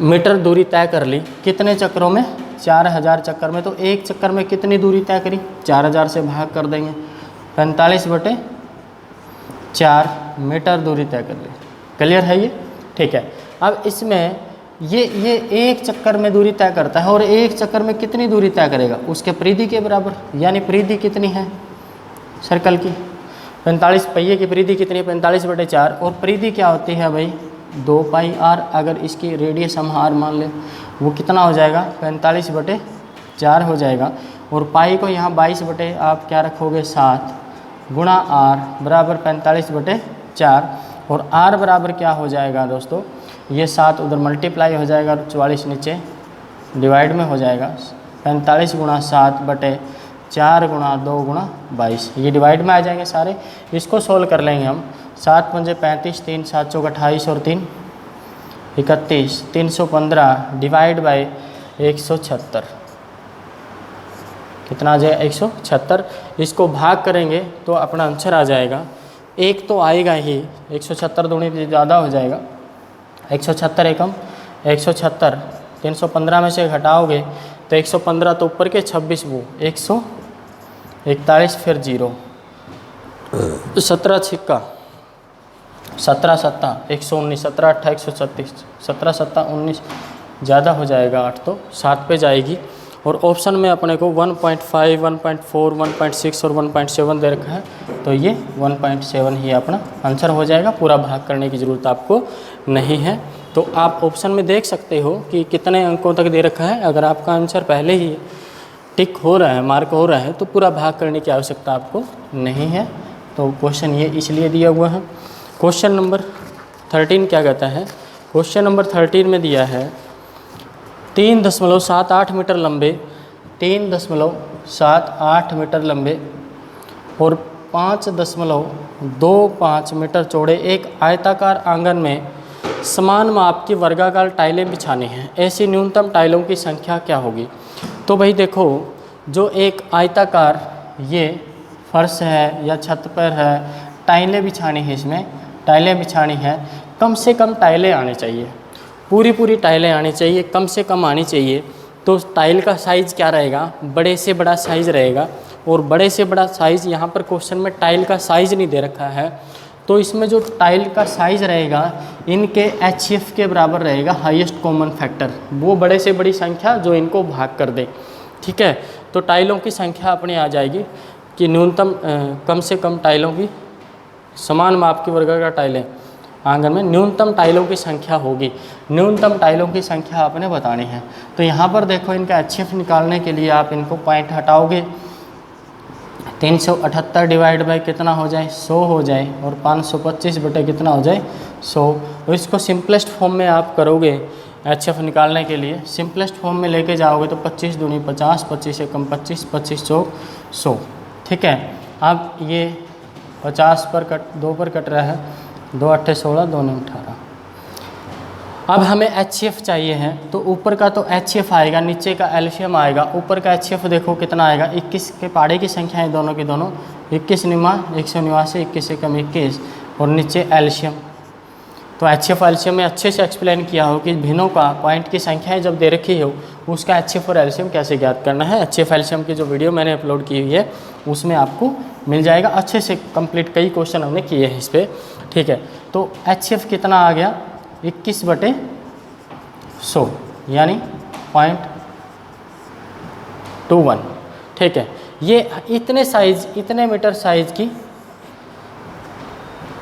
मीटर दूरी तय कर ली। कितने चक्करों में 4000 चक्कर में, तो एक चक्कर में कितनी दूरी तय करी 4000 से भाग कर देंगे, 45/4 मीटर दूरी तय कर ली। क्लियर है ये, ठीक है। अब इसमें ये एक चक्कर में दूरी तय करता है, और एक चक्कर में कितनी दूरी तय करेगा उसके परिधि के बराबर, यानी परिधि कितनी है सर्कल की 45, पहिए की परिधि कितनी है 45/4, और परिधि क्या होती है भाई 2πr। अगर इसकी रेडियस हम r मान लें वो कितना हो जाएगा 45/4 हो जाएगा, और पाई को यहाँ 22 आप क्या रखोगे 7 गुणा r बराबर 45/4, और r बराबर क्या हो जाएगा दोस्तों, ये 7 उधर मल्टीप्लाई हो जाएगा और 44 नीचे डिवाइड में हो जाएगा। 45 गुणा 7/4 गुणा 2 गुणा 22, ये डिवाइड में आ जाएंगे सारे। इसको सोल्व कर लेंगे हम। 7 पंजे 35, 3 7 चौक 28 और 3 31, 315 डिवाइड बाई 176, कितना आ जाएगा 176। इसको भाग करेंगे तो अपना आंसर आ जाएगा, एक तो आएगा ही 176 दूनी ज़्यादा हो जाएगा, 176 एकम 176, 315 में से घटाओगे तो 115 तो ऊपर के 26 वो 141 फिर 0, 17 छिक्का 17 7 119, 17 8 136, 17 7 19 ज़्यादा हो जाएगा 8 तो 7 पे जाएगी। और ऑप्शन में अपने को 1.5, 1.4, 1.6 और 1.7 दे रखा है, तो ये 1.7 ही अपना आंसर हो जाएगा। पूरा भाग करने की ज़रूरत आपको नहीं है। तो आप ऑप्शन में देख सकते हो कि कितने अंकों तक दे रखा है। अगर आपका आंसर पहले ही टिक हो रहा है, मार्क हो रहा है, तो पूरा भाग करने की आवश्यकता आपको नहीं है। तो क्वेश्चन ये इसलिए दिया हुआ है। क्वेश्चन नंबर 13 क्या कहता है, क्वेश्चन नंबर 13 में दिया है 3.78 मीटर लंबे, 3.78 मीटर लंबे और 5.25 मीटर चौड़े एक आयताकार आंगन में समान माप की वर्गाकार टाइलें बिछानी हैं। ऐसी न्यूनतम टाइलों की संख्या क्या होगी। तो भाई देखो, जो एक आयताकार ये फर्श है या छत पर है, टाइलें बिछानी है, इसमें टाइलें बिछानी है, कम से कम टाइलें आनी चाहिए, पूरी टाइलें आनी चाहिए, कम से कम आनी चाहिए। तो टाइल का साइज़ क्या रहेगा, बड़े से बड़ा साइज़ रहेगा, और बड़े से बड़ा साइज़ यहाँ पर क्वेश्चन में टाइल का साइज़ नहीं दे रखा है, तो इसमें जो टाइल का साइज़ रहेगा इनके HCF के बराबर रहेगा, हाईएस्ट कॉमन फैक्टर, वो बड़े से बड़ी संख्या जो इनको भाग कर दे। ठीक है, तो टाइलों की संख्या अपने आ जाएगी कि न्यूनतम कम से कम टाइलों की, समान माप की वर्गाकार टाइलें आंगन में न्यूनतम टाइलों की संख्या होगी। न्यूनतम टाइलों की संख्या आपने बतानी है। तो यहाँ पर देखो, इनका HCF निकालने के लिए आप इनको पॉइंट हटाओगे, 378 डिवाइड बाई कितना हो जाए 100 हो जाए, और 525 बटे कितना हो जाए 100। तो इसको सिंपलेस्ट फॉर्म में आप करोगे HF निकालने के लिए सिंपलेस्ट फॉर्म में लेके जाओगे तो 25 दूनी 50, 25 एकम 25, 25 चौक 100। ठीक है, अब ये 50 पर कट 2 पर कट रहा है, 2 8 16, 2 9 18। अब हमें HF चाहिए है, तो ऊपर का तो HF आएगा, नीचे का एलसीएम आएगा। ऊपर का HF देखो कितना आएगा, 21 के पाड़े की संख्या है दोनों की दोनों, 21 निमा 189, 21 एकम 21 और नीचे एलसीएम। तो HF एलसीएम में अच्छे से एक्सप्लेन किया हो कि भिन्नों का पॉइंट की संख्याएं जब दे रखी हो उसका HF और एलसीएम कैसे ज्ञात करना है। HF एलसीएम की जो वीडियो मैंने अपलोड की हुई है उसमें आपको मिल जाएगा, अच्छे से कंप्लीट कई क्वेश्चन हमने किए हैं इस पर। ठीक है, तो HF कितना आ गया 21/100 यानी 0.21। ठीक है, ये इतने साइज, इतने मीटर साइज की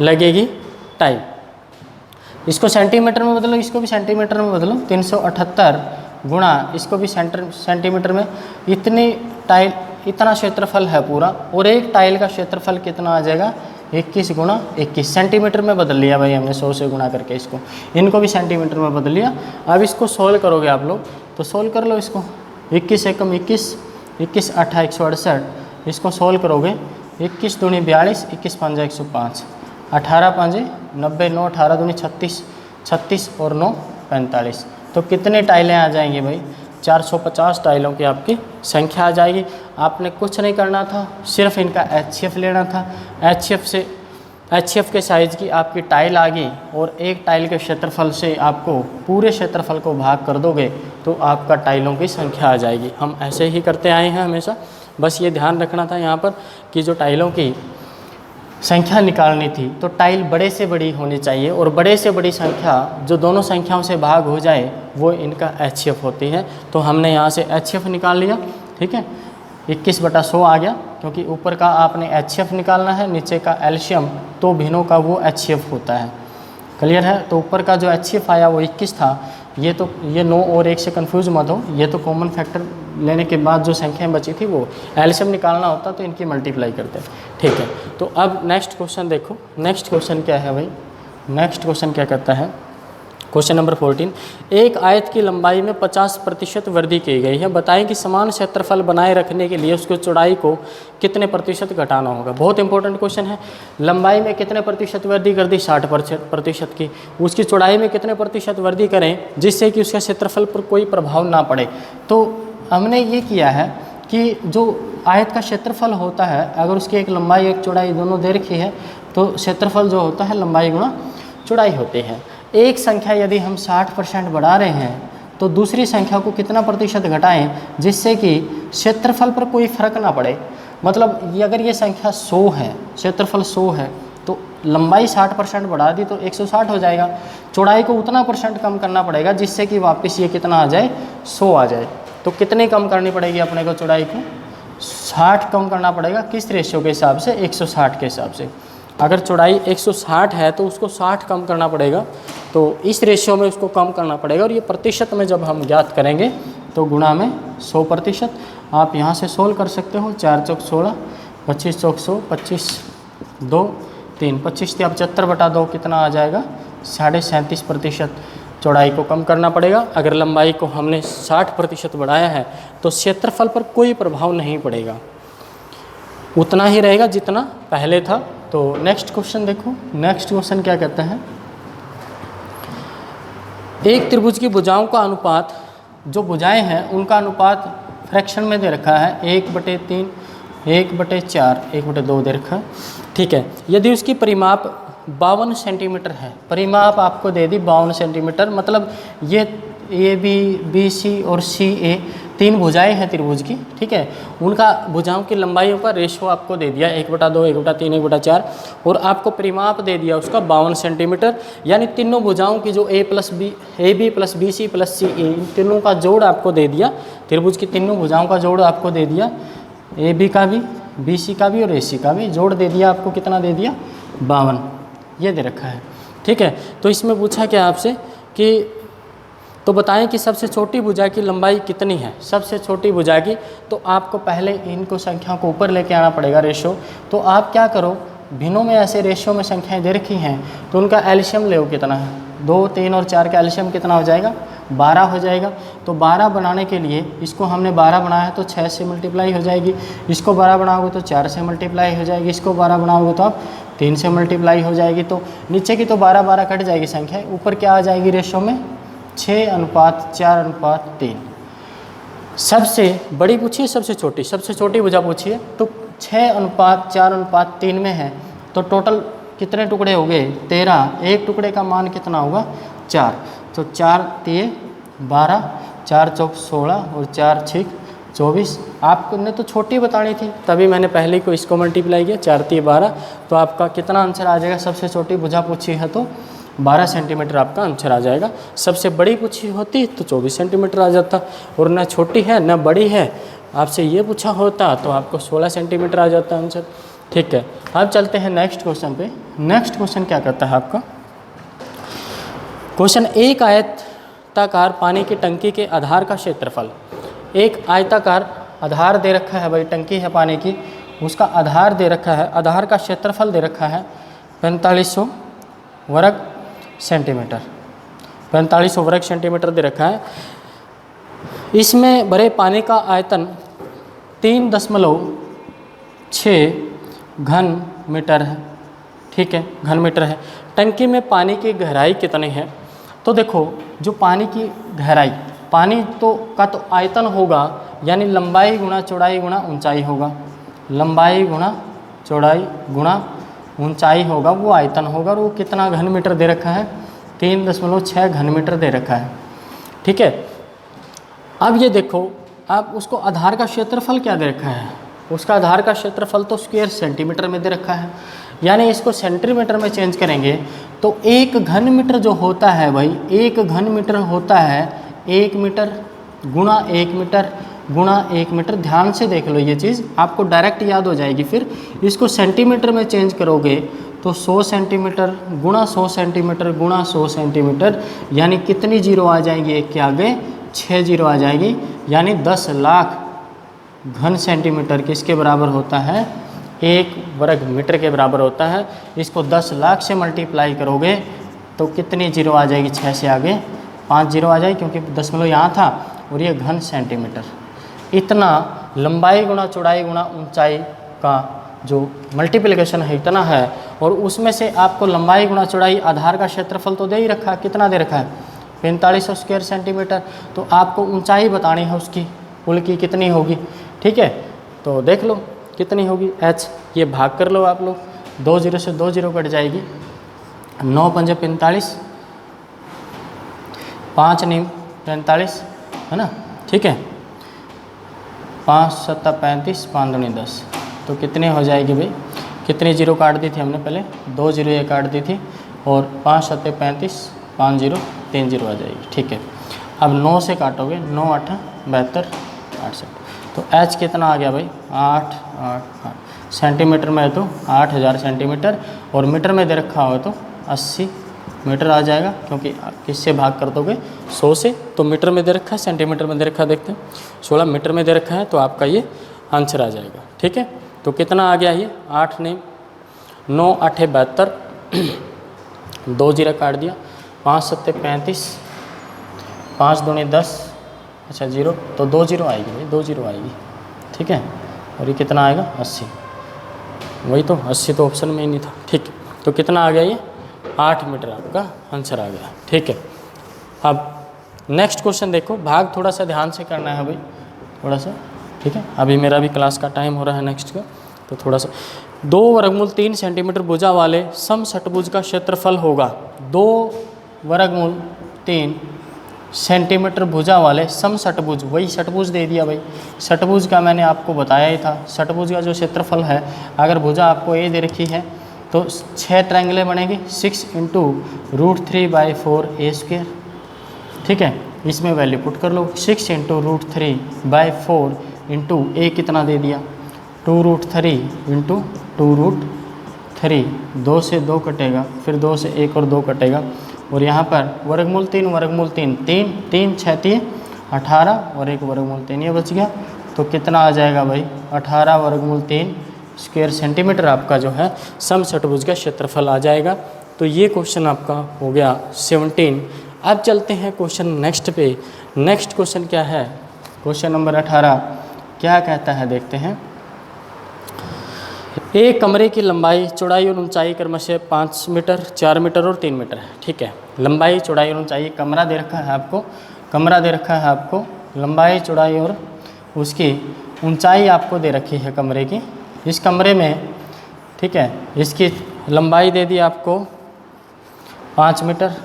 लगेगी टाइल। इसको सेंटीमीटर में बदलो, इसको भी सेंटीमीटर में बदलो, 378 गुणा इसको भी सेंटीमीटर में। इतनी टाइल, इतना क्षेत्रफल है पूरा, और एक टाइल का क्षेत्रफल कितना आ जाएगा 21 गुणा 21। सेंटीमीटर में बदल लिया भाई हमने 100 से गुणा करके इसको, इनको भी सेंटीमीटर में बदल लिया। अब इसको सोल्व करोगे आप लोग तो सोल्व कर लो इसको, 21 एकम 21, 21 8 168, इसको सोल्व करोगे 21 दूनी 42, 21 5 105, 18 5 90, 9 18 दूनी 36, 36 और 9 45। तो कितने टाइलें आ जाएंगी भाई, 450 टाइलों की आपकी संख्या आ जाएगी। आपने कुछ नहीं करना था, सिर्फ इनका HF लेना था। HF के साइज़ की आपकी टाइल आ गई, और एक टाइल के क्षेत्रफल से आपको पूरे क्षेत्रफल को भाग कर दोगे तो आपका टाइलों की संख्या आ जाएगी। हम ऐसे ही करते आए हैं हमेशा, बस ये ध्यान रखना था यहाँ पर कि जो टाइलों की संख्या निकालनी थी तो टाइल बड़े से बड़ी होनी चाहिए, और बड़े से बड़ी संख्या जो दोनों संख्याओं से भाग हो जाए वो इनका HF होती है। तो हमने यहाँ से HF निकाल लिया। ठीक है, 21/100 आ गया, क्योंकि ऊपर का आपने HF निकालना है, नीचे का एलसीएम, तो भिन्नों का वो HF होता है। क्लियर है, तो ऊपर का जो HF आया वो 21 था। ये 9 और 1 से कंफ्यूज मत हो, ये तो कॉमन फैक्टर लेने के बाद जो संख्याएं बची थी वो एलसीएम निकालना होता तो इनकी मल्टीप्लाई करते। ठीक है, तो अब नेक्स्ट क्वेश्चन देखो। नेक्स्ट क्वेश्चन क्या है भाई, नेक्स्ट क्वेश्चन क्या कहता है, क्वेश्चन नंबर 14, एक आयत की लंबाई में 50% वृद्धि की गई है, बताएं कि समान क्षेत्रफल बनाए रखने के लिए उसकी चौड़ाई को कितने प्रतिशत घटाना होगा। बहुत इंपॉर्टेंट क्वेश्चन है। लंबाई में कितने प्रतिशत वृद्धि कर दी, 60% की। उसकी चौड़ाई में कितने प्रतिशत वृद्धि करें जिससे कि उसका क्षेत्रफल पर कोई प्रभाव ना पड़े। तो हमने ये किया है कि जो आयत का क्षेत्रफल होता है, अगर उसकी एक लंबाई एक चौड़ाई दोनों दे रखी है तो क्षेत्रफल जो होता है लंबाई गुणा चौड़ाई होती है। एक संख्या यदि हम 60% बढ़ा रहे हैं तो दूसरी संख्या को कितना प्रतिशत घटाएं जिससे कि क्षेत्रफल पर कोई फर्क ना पड़े। मतलब ये अगर ये संख्या 100 है, क्षेत्रफल 100 है, तो लंबाई 60% बढ़ा दी तो 160 हो जाएगा। चौड़ाई को उतना % कम करना पड़ेगा जिससे कि वापस ये कितना आ जाए, 100 आ जाए। तो कितने कम करनी पड़ेगी अपने को, चौड़ाई को 60 कम करना पड़ेगा। किस रेशियो के हिसाब से, 160 के हिसाब से। अगर चौड़ाई 160 है तो उसको 60 कम करना पड़ेगा, तो इस रेशियो में उसको कम करना पड़ेगा। और ये प्रतिशत में जब हम ज्ञात करेंगे तो गुणा में 100%। आप यहाँ से सोल्व कर सकते हो, 4 चौक 16, 25 चौक 100, 25 2 3, 25 से अब 75/2 कितना आ जाएगा, 37.5% चौड़ाई को कम करना पड़ेगा। अगर लंबाई को हमने 60% बढ़ाया है तो क्षेत्रफल पर कोई प्रभाव नहीं पड़ेगा, उतना ही रहेगा जितना पहले था। तो नेक्स्ट क्वेश्चन देखो। नेक्स्ट क्वेश्चन क्या कहता है, एक त्रिभुज की भुजाओं का अनुपात, जो भुजाएं हैं उनका अनुपात फ्रैक्शन में दे रखा है 1/3, 1/4, 1/2 दे रखा है। ठीक है, यदि उसकी परिमाप 52 सेंटीमीटर है, परिमाप आपको दे दी 52 सेंटीमीटर, मतलब ये AB, BC और CA 3 भुजाएं हैं त्रिभुज की। ठीक है, उनका भुजाओं की लंबाइयों का रेशो आपको दे दिया 1/2, 1/3, 1/4, और आपको परिमाप दे दिया उसका 52 सेंटीमीटर। यानी तीनों भुजाओं की जो AB + BC + CA, इन तीनों का जोड़ आपको दे दिया। त्रिभुज की तीनों भुजाओं का जोड़ आपको दे दिया, AB का भी, BC का भी और AC का भी जोड़ दे दिया। आपको कितना दे दिया, 52, ये दे रखा है। ठीक है, तो इसमें पूछा क्या आपसे कि तो बताएं कि सबसे छोटी भुजा की लंबाई कितनी है। सबसे छोटी भुजा की, तो आपको पहले इनको संख्याओं को ऊपर लेके आना पड़ेगा रेशो। तो आप क्या करो, भिन्नों में ऐसे रेशियो में संख्याएं दे रखी हैं तो उनका एलसीएम ले कितना है, 2, 3 और 4 का एलसीएम कितना हो जाएगा, 12 हो जाएगा। तो 12 बनाने के लिए इसको हमने 12 बनाया तो 6 से मल्टीप्लाई हो जाएगी, इसको 12 बनाओगे तो 4 से मल्टीप्लाई हो जाएगी, इसको 12 बनाओगे तो आप 3 से मल्टीप्लाई हो जाएगी। तो नीचे की तो 12 कट जाएगी संख्या, ऊपर क्या आ जाएगी रेशो में 6:4:3। सबसे बड़ी पूछिए सबसे छोटी, सबसे छोटी भुजा पूछिए तो 6:4:3 में है। तो टोटल कितने टुकड़े हो गए 13, एक टुकड़े का मान कितना होगा 4। तो 4 तिये 12, 4 चौक 16 और 4 छीक 24। आपने तो छोटी बतानी थी तभी मैंने पहले को इसको मल्टीप्लाई किया, 4 तिये 12। तो आपका कितना आंसर आ जाएगा, सबसे छोटी भुजा पूछी है तो 12 सेंटीमीटर आपका आंसर आ जाएगा। सबसे बड़ी पूछी होती तो 24 सेंटीमीटर आ जाता, और न छोटी है न बड़ी है, आपसे ये पूछा होता तो आपको 16 सेंटीमीटर आ जाता आंसर। ठीक है, अब चलते हैं नेक्स्ट क्वेश्चन पे। नेक्स्ट क्वेश्चन क्या करता है आपका, क्वेश्चन एक आयताकार पानी की टंकी के आधार का क्षेत्रफल। एक आयताकार आधार दे रखा है भाई, टंकी है पानी की, उसका आधार दे रखा है, आधार का क्षेत्रफल दे रखा है 4500 वर्ग सेंटीमीटर, 4500 वर्ग सेंटीमीटर दे रखा है। इसमें भरे पानी का आयतन 3.6 घन मीटर है। ठीक है, घन मीटर है। टंकी में पानी की गहराई कितनी है, तो देखो जो पानी की गहराई, पानी तो का तो आयतन होगा, यानी लंबाई गुणा चौड़ाई गुणा ऊंचाई होगा, लंबाई गुणा चौड़ाई गुणा ऊंचाई होगा, वो आयतन होगा। और वो कितना घन मीटर दे रखा है 3.6 घन मीटर दे रखा है। ठीक है, अब ये देखो आप उसको आधार का क्षेत्रफल क्या दे रखा है, उसका आधार का क्षेत्रफल तो स्क्वायर सेंटीमीटर में दे रखा है, यानी इसको सेंटीमीटर में चेंज करेंगे तो 1 घन मीटर जो होता है भाई, 1 घन मीटर होता है 1 मीटर गुणा 1 मीटर गुणा 1 मीटर। ध्यान से देख लो, ये चीज़ आपको डायरेक्ट याद हो जाएगी। फिर इसको सेंटीमीटर में चेंज करोगे तो 100 सेंटीमीटर गुणा 100 सेंटीमीटर गुणा 100 सेंटीमीटर, यानी कितनी जीरो आ जाएंगी, एक के आगे 6 जीरो आ जाएगी, यानी 10 लाख घन सेंटीमीटर किसके बराबर होता है, 1 वर्ग मीटर के बराबर होता है। इसको 10 लाख से मल्टीप्लाई करोगे तो कितनी जीरो आ जाएगी, 6 से आगे 5 जीरो आ जाएगी, क्योंकि दशमलव यहाँ था, और ये घन सेंटीमीटर। इतना लंबाई गुणा चौड़ाई गुणा ऊंचाई का जो मल्टीप्लिकेशन है इतना है, और उसमें से आपको लंबाई गुणा चौड़ाई आधार का क्षेत्रफल तो दे ही रखा है, कितना दे रखा है 4500 स्क्वायर सेंटीमीटर। तो आपको ऊंचाई बतानी है उसकी, पुल की कितनी होगी। ठीक है, तो देख लो कितनी होगी h, ये भाग कर लो आप लोग, 2 जीरो से 2 जीरो कट जाएगी, 9 पंजे 45, 5 नीम 45 है ना। ठीक है, 5 सत्ता 35, 5 दूनी 10, तो कितनी हो जाएगी भाई, कितनी जीरो काट दी थी हमने पहले, 2 जीरो ये काट दी थी, और 5 सत्ते 35, 5 जीरो 3 जीरो आ जाएगी। ठीक है, अब 9 से काटोगे, 9 8 72 68, तो h कितना आ गया भाई 8 सेंटीमीटर में है तो 8000 सेंटीमीटर, और मीटर में दे रखा हो तो 80 मीटर आ जाएगा, क्योंकि किससे भाग कर दोगे 100 से, तो मीटर में दे रखा है, सेंटीमीटर में दे रखा है, देखते हैं 16 मीटर में दे रखा है, तो आपका ये आंसर आ जाएगा। ठीक है, तो कितना आ गया ये 8 ने 9 8 72, 2 जीरो काट दिया, 5 सत्ते 35, 5 दूनी 10, अच्छा जीरो, तो 2 जीरो आएगी भाई, 2 जीरो आएगी। ठीक है, और ये कितना आएगा 80, वही तो 80 तो ऑप्शन में ही नहीं था। ठीक, तो कितना आ गया ये 8 मीटर आपका आंसर आ गया। ठीक है, अब नेक्स्ट क्वेश्चन देखो, भाग थोड़ा सा ध्यान से करना है भाई, थोड़ा सा। ठीक है, अभी मेरा भी क्लास का टाइम हो रहा है नेक्स्ट का, तो थोड़ा सा 2 वर्गमूल 3 सेंटीमीटर भुजा वाले समषटभुज का क्षेत्रफल होगा। 2 वर्गमूल 3 सेंटीमीटर भुजा वाले समषटभुज, वही षटभुज दे दिया भाई, षटभुज का मैंने आपको बताया ही था। षटभुज का जो क्षेत्रफल है, अगर भुजा आपको ए दे रखी है तो 6 ट्रायंगलें बनेगी, 6 × √3/4 a²। ठीक है, इसमें वैल्यू पुट कर लो, 6 × √3/4 इंटू ए कितना दे दिया 2√3 × 2√3, 2 से 2 कटेगा, फिर 2 से 1 और 2 कटेगा, और यहाँ पर वर्गमूल 3 वर्गमूल 3 3 3 6 3 18 और 1 वर्गमूल 3, ये बच गया। तो कितना आ जाएगा भाई 18 वर्गमूल 3 स्क्वायर सेंटीमीटर आपका जो है समषटभुज का क्षेत्रफल आ जाएगा। तो ये क्वेश्चन आपका हो गया 17। अब चलते हैं क्वेश्चन नेक्स्ट पे। नेक्स्ट क्वेश्चन क्या है, क्वेश्चन नंबर 18 क्या कहता है देखते हैं। एक कमरे की लंबाई, चौड़ाई और ऊंचाई क्रमशः 5 मीटर, 4 मीटर और 3 मीटर है। ठीक है, लंबाई, चौड़ाई और ऊंचाई, कमरा दे रखा है आपको, कमरा दे रखा है आपको, लंबाई, चौड़ाई और उसकी ऊंचाई आपको दे रखी है कमरे की। इस कमरे में, ठीक है, इसकी लंबाई दे दी आपको 5 मीटर,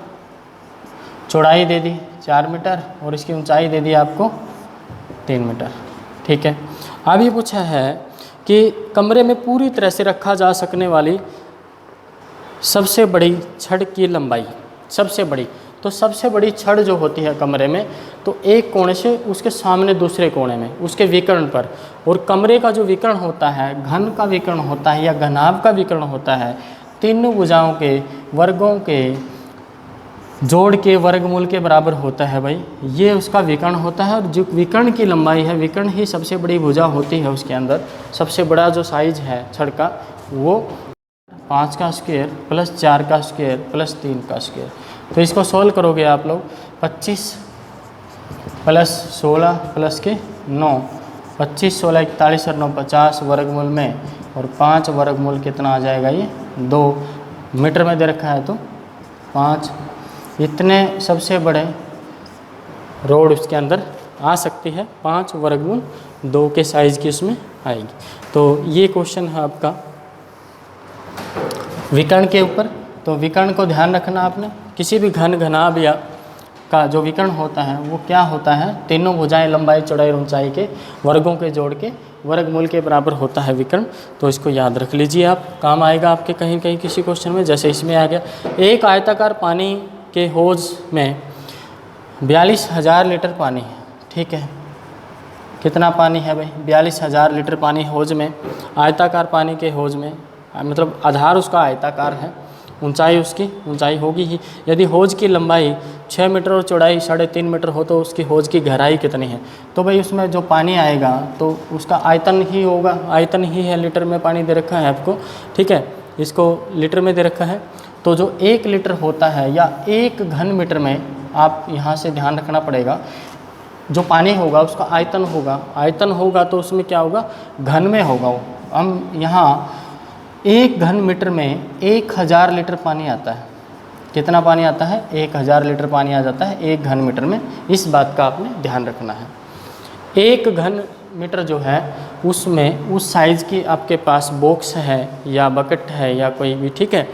चौड़ाई दे दी 4 मीटर और इसकी ऊंचाई दे दी आपको 3 मीटर। ठीक है, अब ये पूछा है कि कमरे में पूरी तरह से रखा जा सकने वाली सबसे बड़ी छड़ की लंबाई, सबसे बड़ी, तो सबसे बड़ी छड़ जो होती है कमरे में, तो एक कोने से उसके सामने दूसरे कोने में उसके विकर्ण पर, और कमरे का जो विकर्ण होता है, घन का विकर्ण होता है या घनाभ का विकर्ण होता है, तीनों भुजाओं के वर्गों के जोड़ के वर्गमूल के बराबर होता है भाई, ये उसका विकर्ण होता है। और जो विकर्ण की लंबाई है, विकर्ण ही सबसे बड़ी भुजा होती है, उसके अंदर सबसे बड़ा जो साइज है छड़ का वो 5 का स्क्वायर प्लस 4 का स्क्वायर प्लस 3 का स्क्वायर। तो इसको सोल्व करोगे आप लोग, 25 प्लस 16 प्लस के 9, 25, 16, 41 और 9 50 वर्गमूल में, और 5 वर्गमूल कितना आ जाएगा, ये 2 मीटर में दे रखा है तो 5, इतने सबसे बड़े रोड उसके अंदर आ सकती है, 5 वर्गमूल 2 के साइज़ की उसमें आएगी। तो ये क्वेश्चन है आपका विकर्ण के ऊपर। तो विकर्ण को ध्यान रखना आपने, किसी भी घन, घनाभ या का जो विकर्ण होता है वो क्या होता है, तीनों भुजाएं लंबाई, चौड़ाई और ऊंचाई के वर्गों के जोड़ के वर्गमूल के बराबर होता है विकर्ण। तो इसको याद रख लीजिए आप, काम आएगा आपके कहीं कहीं किसी क्वेश्चन में। जैसे इसमें आ गया, एक आयताकार पानी के हौज में 42,000 लीटर पानी है। ठीक है, कितना पानी है भाई, 42,000 लीटर पानी हौज में, आयताकार पानी के हौज में, मतलब आधार उसका आयताकार है, ऊंचाई उसकी ऊंचाई होगी ही। यदि हौज की लंबाई 6 मीटर और चौड़ाई 3.5 मीटर हो तो उसकी हौज की गहराई कितनी है, तो भाई उसमें जो पानी आएगा तो उसका आयतन ही होगा, आयतन ही है, लीटर में पानी दे रखा है आपको। ठीक है, इसको लीटर में दे रखा है, तो जो 1 लीटर होता है या 1 घन मीटर में, आप यहाँ से ध्यान रखना पड़ेगा, जो पानी होगा उसका आयतन होगा, आयतन होगा तो उसमें क्या होगा, घन में होगा वो। हम यहाँ 1 घन मीटर में 1000 लीटर पानी आता है। कितना पानी आता है, 1000 लीटर पानी आ जाता है 1 घन मीटर में। इस बात का आपने ध्यान रखना है। 1 घन मीटर जो है उसमें उस साइज़ की आपके पास बॉक्स है या बकेट है या कोई भी, ठीक है,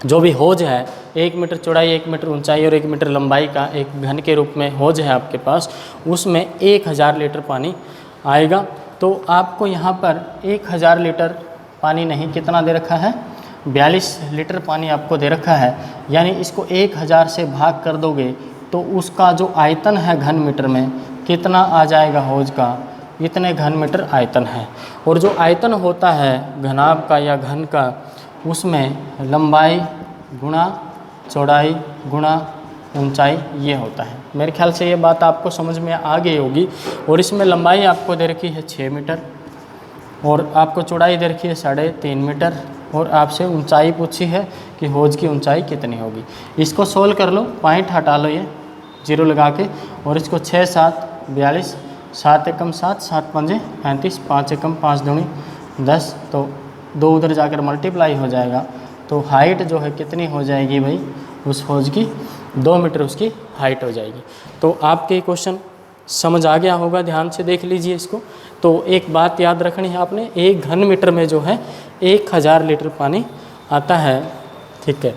जो भी हौज है, 1 मीटर चौड़ाई, 1 मीटर ऊंचाई और 1 मीटर लंबाई का एक घन के रूप में हौज है आपके पास, उसमें 1000 लीटर पानी आएगा। तो आपको यहाँ पर 1000 लीटर पानी नहीं, कितना दे रखा है, 42 लीटर पानी आपको दे रखा है। यानी इसको 1000 से भाग कर दोगे तो उसका जो आयतन है घन मीटर में कितना आ जाएगा, हौज का इतने घन मीटर आयतन है। और जो आयतन होता है घनाभ का या घन का, उसमें लंबाई गुणा चौड़ाई गुणा ऊंचाई ये होता है। मेरे ख्याल से ये बात आपको समझ में आ गई होगी। और इसमें लंबाई आपको दे रखी है 6 मीटर और आपको चौड़ाई दे रखी है 3.5 मीटर, और आपसे ऊंचाई पूछी है कि हौज की ऊंचाई कितनी होगी। इसको सोल्व कर लो, पॉइंट हटा लो ये 0 लगा के, और इसको 6 7 42, 7 एकम 7, 7 पंजे 35, 5 एकम 5 दूनी 10, तो 2 उधर जाकर मल्टीप्लाई हो जाएगा। तो हाइट जो है कितनी हो जाएगी भाई, उस हौज की 2 मीटर उसकी हाइट हो जाएगी। तो आपके क्वेश्चन समझ आ गया होगा, ध्यान से देख लीजिए इसको। तो एक बात याद रखनी है आपने, 1 घन मीटर में जो है 1000 लीटर पानी आता है। ठीक है,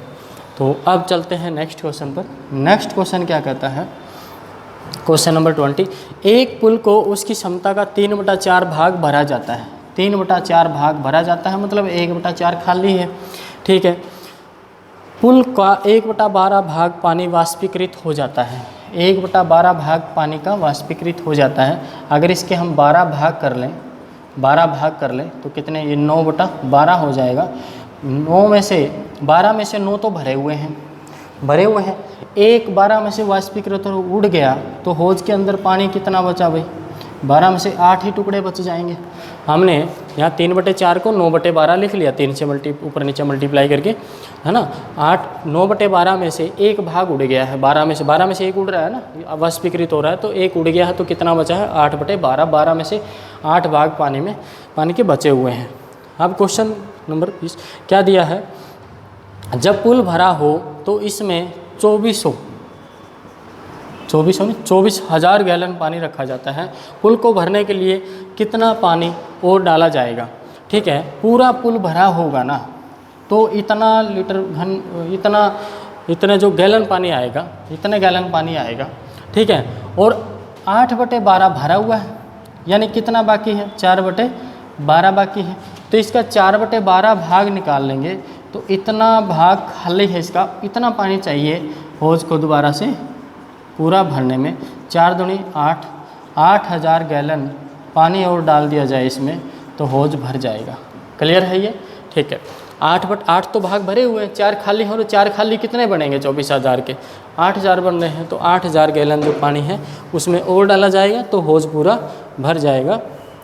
तो अब चलते हैं नेक्स्ट क्वेश्चन पर। नेक्स्ट क्वेश्चन क्या कहता है, क्वेश्चन नंबर 20, एक पुल को उसकी क्षमता का 3/4 भाग भरा जाता है। 3/4 भाग भरा जाता है मतलब 1/4 खाली है। ठीक है, पुल का 1/12 भाग पानी वाष्पीकृत हो जाता है। 1/12 भाग पानी का वाष्पीकृत हो जाता है। अगर इसके हम 12 भाग कर लें, 12 भाग कर लें तो कितने, ये 9/12 हो जाएगा। 9 में से 12 में से 9 तो भरे हुए हैं, भरे हुए हैं। 1/12 में से वाष्पीकृत उड़ गया तो हौज के अंदर पानी कितना बचा भाई, 12 में से 8 ही टुकड़े बच जाएंगे। हमने यहाँ 3/4 को 9/12 लिख लिया, 3 से ऊपर नीचे मल्टीप्लाई करके, है ना। 9/12 में से एक भाग उड़ गया है, 12 में से एक उड़ रहा है ना, वाष्पीकृत हो रहा है, तो एक उड़ गया है, तो कितना बचा है 8/12। 12 में से 8 भाग पानी के बचे हुए हैं। अब क्वेश्चन नंबर 20 क्या दिया है, जब पुल भरा हो तो इसमें 24,000 गैलन पानी रखा जाता है। पुल को भरने के लिए कितना पानी और डाला जाएगा। ठीक है, पूरा पुल भरा होगा ना, तो इतना लीटर इतने जो गैलन पानी आएगा, इतने गैलन पानी आएगा। ठीक है, और 8/12 भरा हुआ है, यानी कितना बाकी है 4/12 बाकी है, तो इसका 4/12 भाग निकाल लेंगे तो इतना भाग खाली है इसका, इतना पानी चाहिए हौज को दोबारा से पूरा भरने में। 4 दूनी 8, 8,000 गैलन पानी और डाल दिया जाए इसमें तो हौज भर जाएगा। क्लियर है ये। ठीक है, 8/8 तो भाग भरे हुए हैं, 4 खाली हो रहे, 4 खाली कितने बनेंगे 24,000 के, 8,000 बन रहे हैं, तो 8,000 गैलन जो पानी है उसमें और डाला जाएगा तो हौज पूरा भर जाएगा।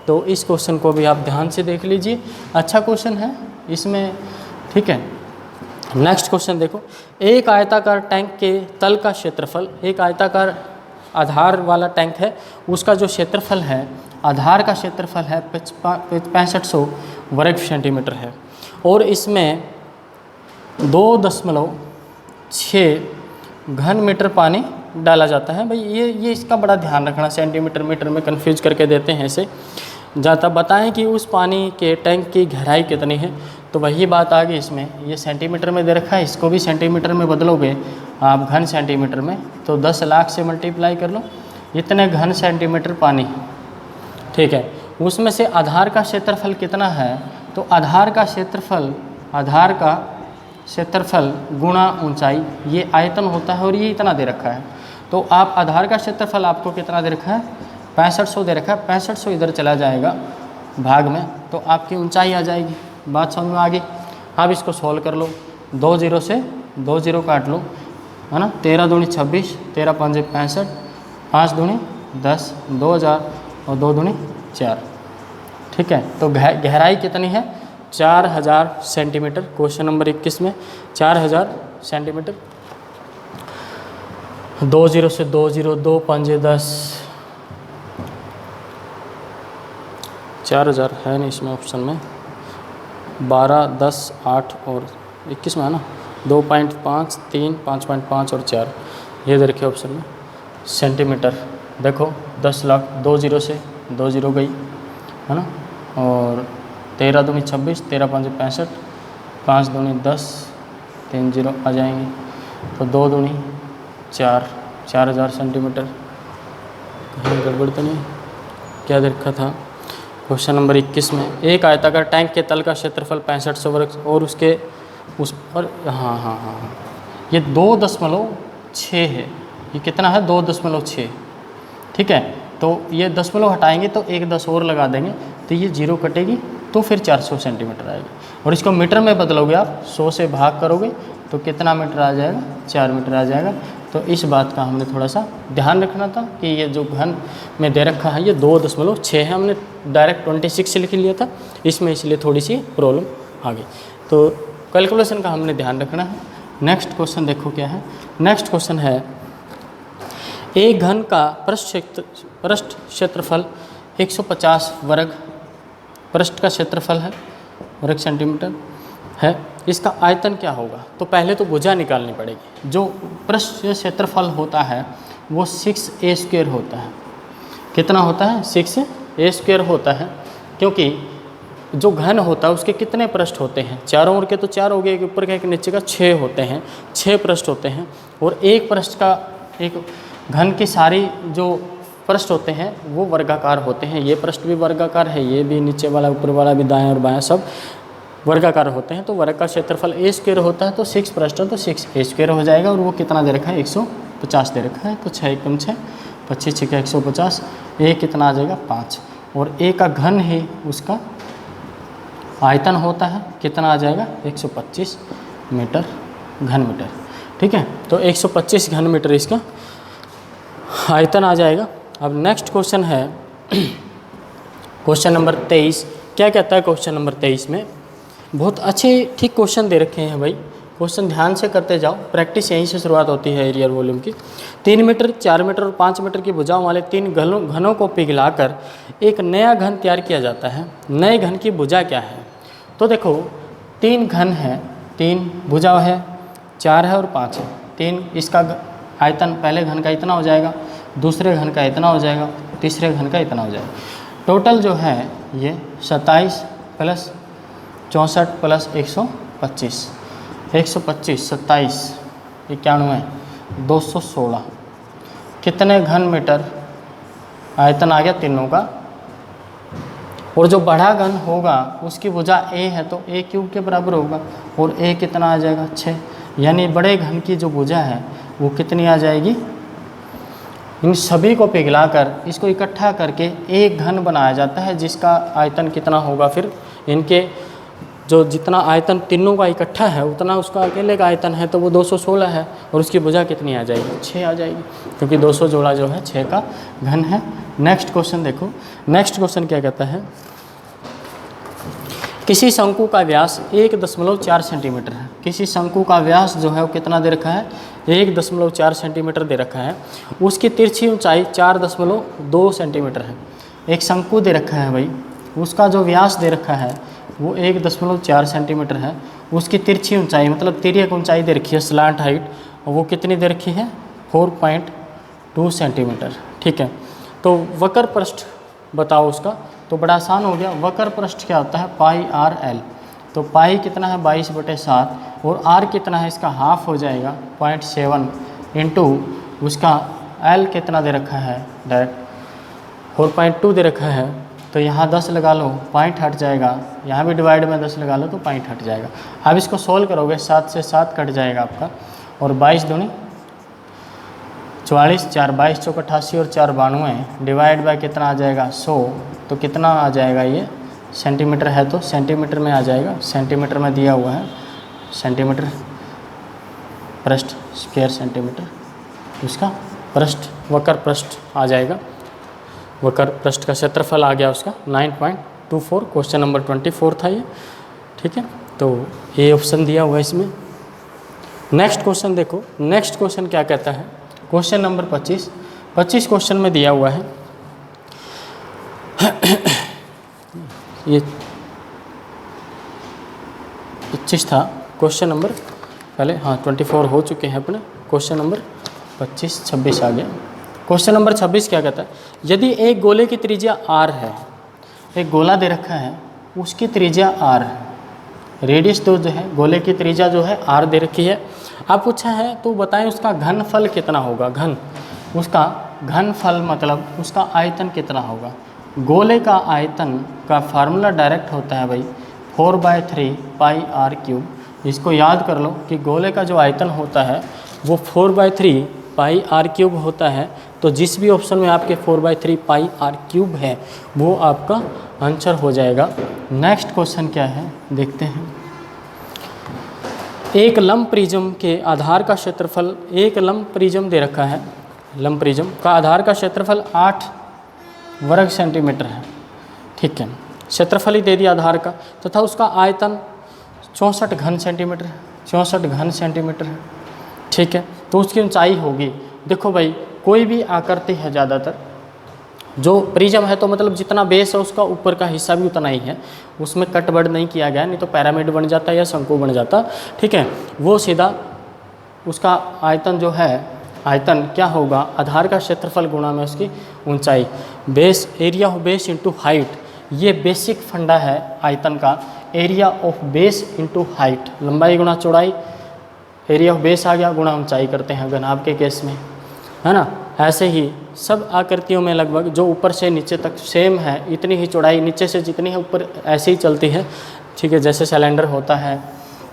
तो इस क्वेश्चन को भी आप ध्यान से देख लीजिए, अच्छा क्वेश्चन है इसमें। ठीक है, नेक्स्ट क्वेश्चन देखो, एक आयताकार टैंक के तल का क्षेत्रफल, एक आयताकार आधार वाला टैंक है, उसका जो क्षेत्रफल है, आधार का क्षेत्रफल है 6500 वर्ग सेंटीमीटर है, और इसमें 2.6 घन मीटर पानी डाला जाता है। भाई ये इसका बड़ा ध्यान रखना, सेंटीमीटर मीटर में कंफ्यूज करके देते हैं इसे। ज़्यादा बताएं कि उस पानी के टैंक की गहराई कितनी है, तो वही बात आ गई इसमें, ये सेंटीमीटर में दे रखा है, इसको भी सेंटीमीटर में बदलोगे आप घन सेंटीमीटर में, तो 10 लाख से मल्टीप्लाई कर लो, इतने घन सेंटीमीटर पानी। ठीक है, उसमें से आधार का क्षेत्रफल कितना है, तो आधार का क्षेत्रफल गुणा ऊंचाई, ये आयतन होता है और ये इतना दे रखा है। तो आप आधार का क्षेत्रफल आपको कितना दे रखा है 6500 दे रखा है, 6500 इधर चला जाएगा भाग में, तो आपकी ऊंचाई आ जाएगी। बात समझ में आ गई। अब इसको सॉल्व कर लो, 2 0 से 2 0 काट लो, है ना। 13 दूनी 26, 13 5 65, 5 दूनी 10, 2000 और 2 दूनी 4। ठीक है, तो गहराई कितनी है 4000 सेंटीमीटर। क्वेश्चन नंबर 21 में 4000 सेंटीमीटर। 2 0 से 2 0, 2 5 10, 4000 है नहीं इसमें ऑप्शन में, 12 10 8 और 21 में है ना, 2.5 3 5.5 और 4, ये दे रखे ऑप्शन में सेंटीमीटर। देखो 10 लाख, 2 0 से 2 0 गई, है ना, और 13 दूनी 26, 13 5 65, 5 दूनी 10, 3 0 आ जाएंगे, तो 2 दूनी 4, 4000 सेंटीमीटर। कहीं गड़बड़ तो नहीं, क्या दे रखा था क्वेश्चन नंबर 21 में, एक आयताकार टैंक के तल का क्षेत्रफल 6500 वर्ग और उसके उस पर, हाँ, ये 2.6 है, ये कितना है 2.6। ठीक है, तो ये दशमलव हटाएंगे तो एक 10 और लगा देंगे, तो ये 0 कटेगी, तो फिर 400 सेंटीमीटर आएगी। और इसको मीटर में बदलोगे आप, 100 से भाग करोगे तो कितना मीटर आ जाएगा 4 मीटर आ जाएगा। तो इस बात का हमने थोड़ा सा ध्यान रखना था कि ये जो घन में दे रखा है ये 2.6 है, हमने डायरेक्ट 26 से लिख लिया था इसमें, इसलिए थोड़ी सी प्रॉब्लम आ गई। तो कैलकुलेशन का हमने ध्यान रखना है। नेक्स्ट क्वेश्चन देखो क्या है। नेक्स्ट क्वेश्चन है, एक घन का पृष्ठ क्षेत्रफल 150 वर्ग, पृष्ठ का क्षेत्रफल है वर्ग सेंटीमीटर है, इसका आयतन क्या होगा। तो पहले तो भुजा निकालनी पड़ेगी। जो पृष्ठ क्षेत्रफल होता है वो 6a² होता है। कितना होता है 6a² होता है, क्योंकि जो घन होता है उसके कितने पृष्ठ होते हैं, चारों ओर के तो 4 हो गए, एक ऊपर का एक नीचे का 6 होते हैं, 6 पृष्ठ होते हैं। और एक पृष्ठ का, एक घन की सारी जो पृष्ठ होते हैं वो वर्गाकार होते हैं। ये पृष्ठ भी वर्गाकार है, ये भी, नीचे वाला ऊपर वाला भी, दाएं और बाएं सब वर्गाकार होते हैं। तो वर्ग का क्षेत्रफल a² होता है, तो 6 पृष्ठ है तो 6a² हो जाएगा। और वो कितना दे रखा है 150 दे रखा है, तो 6 एकम 6, 25 6 150, a कितना आ जाएगा 5। और a का घन ही उसका आयतन होता है, कितना आ जाएगा 125 मीटर घन मीटर। ठीक है, तो 125 घन मीटर इसका आयतन आ जाएगा। अब नेक्स्ट क्वेश्चन है क्वेश्चन नंबर 23, क्या कहता है क्वेश्चन नंबर 23 में, बहुत अच्छे ठीक क्वेश्चन दे रखे हैं भाई, क्वेश्चन ध्यान से करते जाओ, प्रैक्टिस यहीं से शुरुआत होती है एरिया और वॉल्यूम की। 3 मीटर, 4 मीटर और 5 मीटर की भुजाओं वाले 3 घनों को पिघलाकर एक नया घन तैयार किया जाता है। नए घन की भुजा क्या है? तो देखो 3 घन है, 3 भुजा है, 4 है और 5 है। 3 इसका आयतन पहले घन का इतना हो जाएगा, दूसरे घन का इतना हो जाएगा, तीसरे घन का इतना हो जाएगा। टोटल जो है ये 27 प्लस 64 प्लस 125, 125, 27, 91, 216 कितने घन मीटर आयतन आ गया तीनों का। और जो बड़ा घन होगा उसकी भुजा a है तो a क्यूब के बराबर होगा, और a कितना आ जाएगा 6, यानी बड़े घन की जो भुजा है वो कितनी आ जाएगी। इन सभी को पिघलाकर इसको इकट्ठा करके एक घन बनाया जाता है जिसका आयतन कितना होगा, फिर इनके जो जितना आयतन तीनों का इकट्ठा है उतना उसका अकेले का आयतन है, तो वो 216 है, और उसकी भुजा कितनी आ जाएगी 6 आ जाएगी, क्योंकि 200 जोड़ा जो है 6 का घन है। नेक्स्ट क्वेश्चन देखो, नेक्स्ट क्वेश्चन क्या कहता है, किसी शंकु का व्यास 1.4 सेंटीमीटर है। किसी शंकु का व्यास जो है वो कितना दे रखा है, 1.4 सेंटीमीटर दे रखा है। उसकी तिरछी ऊंचाई 4.2 सेंटीमीटर है। एक शंकु दे रखा है भाई, उसका जो व्यास दे रखा है वो 1.4 सेंटीमीटर है। उसकी तिरछी ऊंचाई मतलब तिर्यक ऊंचाई दे रखी है, स्लांट हाइट, और वो कितनी दे रखी है 4.2 सेंटीमीटर। ठीक है, तो वक्र पृष्ठ बताओ उसका, तो बड़ा आसान हो गया। वक्र पृष्ठ क्या होता है, पाई आर एल। तो पाई कितना है 22/7, और आर कितना है इसका हाफ हो जाएगा 0.7 इंटू उसका एल कितना दे रखा है डायरेक्ट 4.2 दे रखा है, तो यहाँ 10 लगा लो, पॉइंट हट जाएगा, यहाँ भी डिवाइड में 10 लगा लो तो पॉइंट हट जाएगा। अब इसको सोल्व करोगे 7 से 7 कट जाएगा आपका, और 22 दूनी 44, 4 22 चौक 88 और 4 92 डिवाइड बाय कितना आ जाएगा 100, तो कितना आ जाएगा ये सेंटीमीटर है तो सेंटीमीटर में आ जाएगा, सेंटीमीटर में दिया हुआ है, सेंटीमीटर पृष्ठ स्क्वायर सेंटीमीटर, उसका पृष्ठ वक्र पृष्ठ आ जाएगा। वक्र पृष्ठ का क्षेत्रफल आ गया उसका 9.24। क्वेश्चन नंबर 24 था ये। ठीक है, तो ये ऑप्शन दिया हुआ है इसमें। नेक्स्ट क्वेश्चन देखो, नेक्स्ट क्वेश्चन क्या कहता है, क्वेश्चन नंबर 25 क्वेश्चन में दिया हुआ है ये 25 था क्वेश्चन नंबर, पहले हाँ 24 हो चुके हैं अपने, क्वेश्चन नंबर 26 आ गया। क्वेश्चन नंबर 26 क्या कहता है, यदि एक गोले की त्रिज्या r है, एक गोला दे रखा है उसकी त्रिज्या r है, रेडियस जो है गोले की त्रिज्या जो है r दे रखी है। आप पूछा है तो बताएं उसका घनफल कितना होगा, घन उसका घनफल मतलब उसका आयतन कितना होगा। गोले का आयतन का फार्मूला डायरेक्ट होता है भाई 4/3 पाई आर क्यूब। इसको याद कर लो कि गोले का जो आयतन होता है वो 4/3 पाई आर क्यूब होता है, तो जिस भी ऑप्शन में आपके 4/3 पाई आर क्यूब है वो आपका आंसर हो जाएगा। नेक्स्ट क्वेश्चन क्या है देखते हैं, एक लंब प्रिज्म के आधार का क्षेत्रफल, एक लंब प्रिज्म दे रखा है, लंब प्रिज्म का आधार का क्षेत्रफल 8 वर्ग सेंटीमीटर है। ठीक है, क्षेत्रफल ही दे दिया आधार का, तथा उसका आयतन 64 घन सेंटीमीटर है, 64 घन सेंटीमीटर है। ठीक है, तो उसकी ऊंचाई होगी, देखो भाई कोई भी आकृति है ज़्यादातर जो प्रिज्म है तो मतलब जितना बेस है उसका ऊपर का हिस्सा भी उतना ही है, उसमें कट बढ़ नहीं किया गया, नहीं तो पिरामिड बन जाता या शंकु बन जाता। ठीक है, वो सीधा उसका आयतन जो है, आयतन क्या होगा आधार का क्षेत्रफल गुणा में उसकी ऊंचाई, base area of base into height. ये बेसिक फंडा है आयतन का, area of base into height, लंबाई गुणा चौड़ाई, एरिया ऑफ बेस आ गया गुणा ऊंचाई करते हैं घनाभ के केस में, है ना। ऐसे ही सब आकृतियों में लगभग जो ऊपर से नीचे तक सेम है, इतनी ही चौड़ाई नीचे से जितनी है ऊपर ऐसे ही चलती है। ठीक है, जैसे सिलेंडर होता है,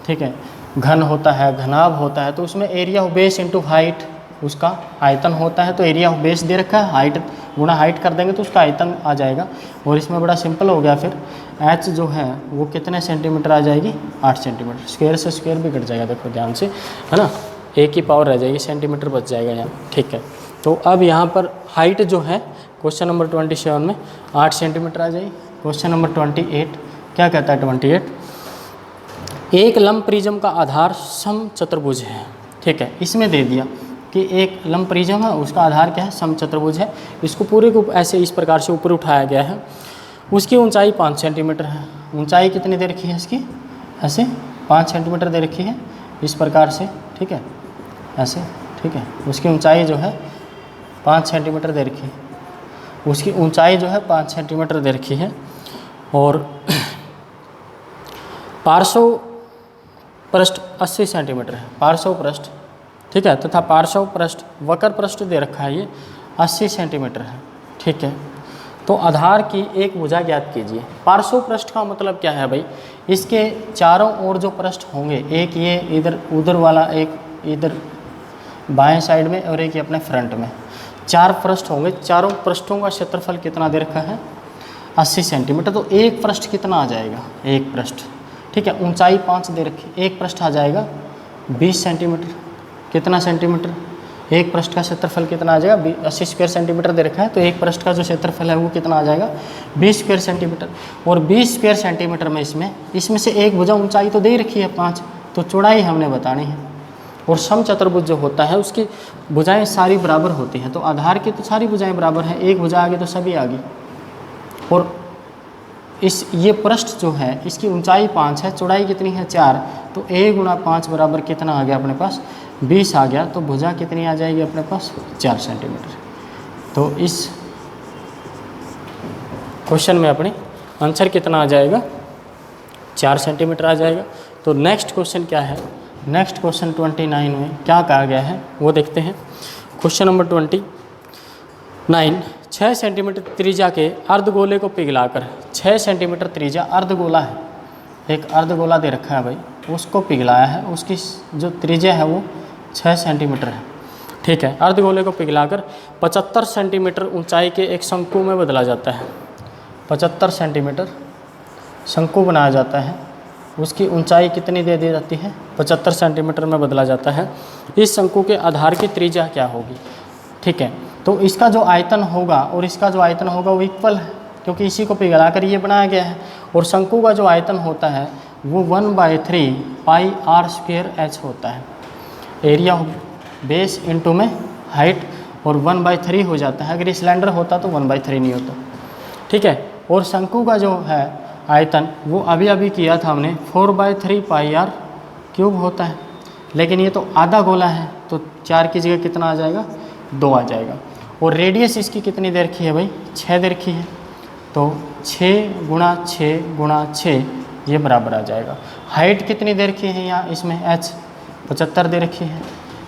ठीक है, घन होता है, घनाभ होता है, तो उसमें area of base into height उसका आयतन होता है। तो एरिया ऑफ बेस दे रखा है, हाइट गुणा हाइट कर देंगे तो उसका आयतन आ जाएगा। और इसमें बड़ा सिंपल हो गया, फिर एच जो है वो कितने सेंटीमीटर आ जाएगी 8 सेंटीमीटर। स्क्वायर से स्क्वायर भी कट जाएगा, देखो ध्यान से, है ना, एक ही पावर रह जाएगी, सेंटीमीटर बच जाएगा यहाँ। ठीक है, तो अब यहाँ पर हाइट जो है क्वेश्चन नंबर 27 में 8 सेंटीमीटर आ जाएगी। क्वेश्चन नंबर 28 क्या कहता है 28, एक लंब प्रिज्म का आधार समचतुर्भुज है। ठीक है, इसमें दे दिया कि एक लंब प्रिज्म है, उसका आधार क्या है, समचतुर्भुज है। इसको पूरे को ऐसे इस प्रकार से ऊपर उठाया गया है। उसकी ऊंचाई 5 सेंटीमीटर है। ऊंचाई कितनी दे रखी है इसकी, ऐसे 5 सेंटीमीटर दे रखी है इस प्रकार से। ठीक है, ऐसे। ठीक है, उसकी ऊंचाई जो है 5 सेंटीमीटर दे रखी है। उसकी ऊंचाई जो है 5 सेंटीमीटर दे रखी है। और पार्श्व पृष्ठ 80 सेंटीमीटर है, पार्श्व पृष्ठ। ठीक है, तथा पार्श्व पृष्ठ वक्र पृष्ठ दे रखा है ये 80 सेंटीमीटर है। ठीक है, तो आधार की एक भुजा ज्ञात कीजिए। पार्श्व पृष्ठ का मतलब क्या है भाई, इसके चारों ओर जो पृष्ठ होंगे, एक ये इधर उधर वाला, एक इधर बाएं साइड में और एक ये अपने फ्रंट में, 4 पृष्ठ होंगे। चारों पृष्ठों का क्षेत्रफल कितना दे रखा है, 80 सेंटीमीटर। तो एक पृष्ठ कितना आ जाएगा, एक पृष्ठ। ठीक है, ऊंचाई 5 दे रखी, एक पृष्ठ आ जाएगा 20 सेंटीमीटर। कितना सेंटीमीटर, एक पृष्ठ का क्षेत्रफल कितना आ जाएगा, 80 स्क्वायर सेंटीमीटर दे रखा है, तो एक पृष्ठ का जो क्षेत्रफल है वो कितना आ जाएगा, 20 स्क्वायर सेंटीमीटर। और 20 स्क्वायर सेंटीमीटर में इसमें से एक भुजा ऊंचाई तो दे रखी है 5, तो चौड़ाई हमने बतानी है। और समचतुर्भुज जो होता है उसकी भुजाएं सारी बराबर होती हैं। तो आधार की तो सारी भुजाएं बराबर हैं, एक भुजा आगे तो सभी आगे। और ये पृष्ठ जो है इसकी ऊंचाई 5 है, चौड़ाई कितनी है 4, तो 1 गुणा 5 बराबर कितना आ गया अपने पास, 20 आ गया। तो भुजा कितनी आ जाएगी अपने पास, 4 सेंटीमीटर। तो इस क्वेश्चन में अपने आंसर कितना आ जाएगा, 4 सेंटीमीटर आ जाएगा। तो नेक्स्ट क्वेश्चन क्या है, नेक्स्ट क्वेश्चन 29 में क्या कहा गया है वो देखते हैं। क्वेश्चन नंबर 29, 6 सेंटीमीटर त्रिज्या के अर्धगोले को पिघलाकर, 6 सेंटीमीटर त्रिज्या अर्धगोला है, एक अर्धगोला दे रखा है भाई, उसको पिघलाया है। उसकी जो त्रिज्या है वो 6 सेंटीमीटर है। ठीक है, अर्धगोले को पिघलाकर 75 सेंटीमीटर ऊंचाई के एक शंकु में बदला जाता है। 75 सेंटीमीटर शंकु बनाया जाता है, उसकी ऊंचाई कितनी दे दी जाती है, 75 सेंटीमीटर में बदला जाता है। इस शंकु के आधार की त्रिज्या क्या होगी। ठीक है, तो इसका जो आयतन होगा और इसका जो आयतन होगा वो इक्वल है, क्योंकि इसी को पिघलाकर ये बनाया गया है। और शंकु का जो आयतन होता है वो 1/3 पाई r स्क्वायर h होता है। एरिया बेस इंटू में हाइट, और 1/3 हो जाता है। अगर ये सिलेंडर होता तो 1/3 नहीं होता। ठीक है, और शंकु का जो है आयतन वो अभी किया था हमने, 4/3 पाई r क्यूब होता है। लेकिन ये तो आधा गोला है, तो 4 की जगह कितना आ जाएगा, 2 आ जाएगा। और रेडियस इसकी कितनी दे रखी है भाई, 6 दे रखी है। तो 6 गुणा 6 गुणा 6 ये बराबर आ जाएगा। हाइट कितनी दे रखी है यहाँ इसमें, h 75 दे रखी है।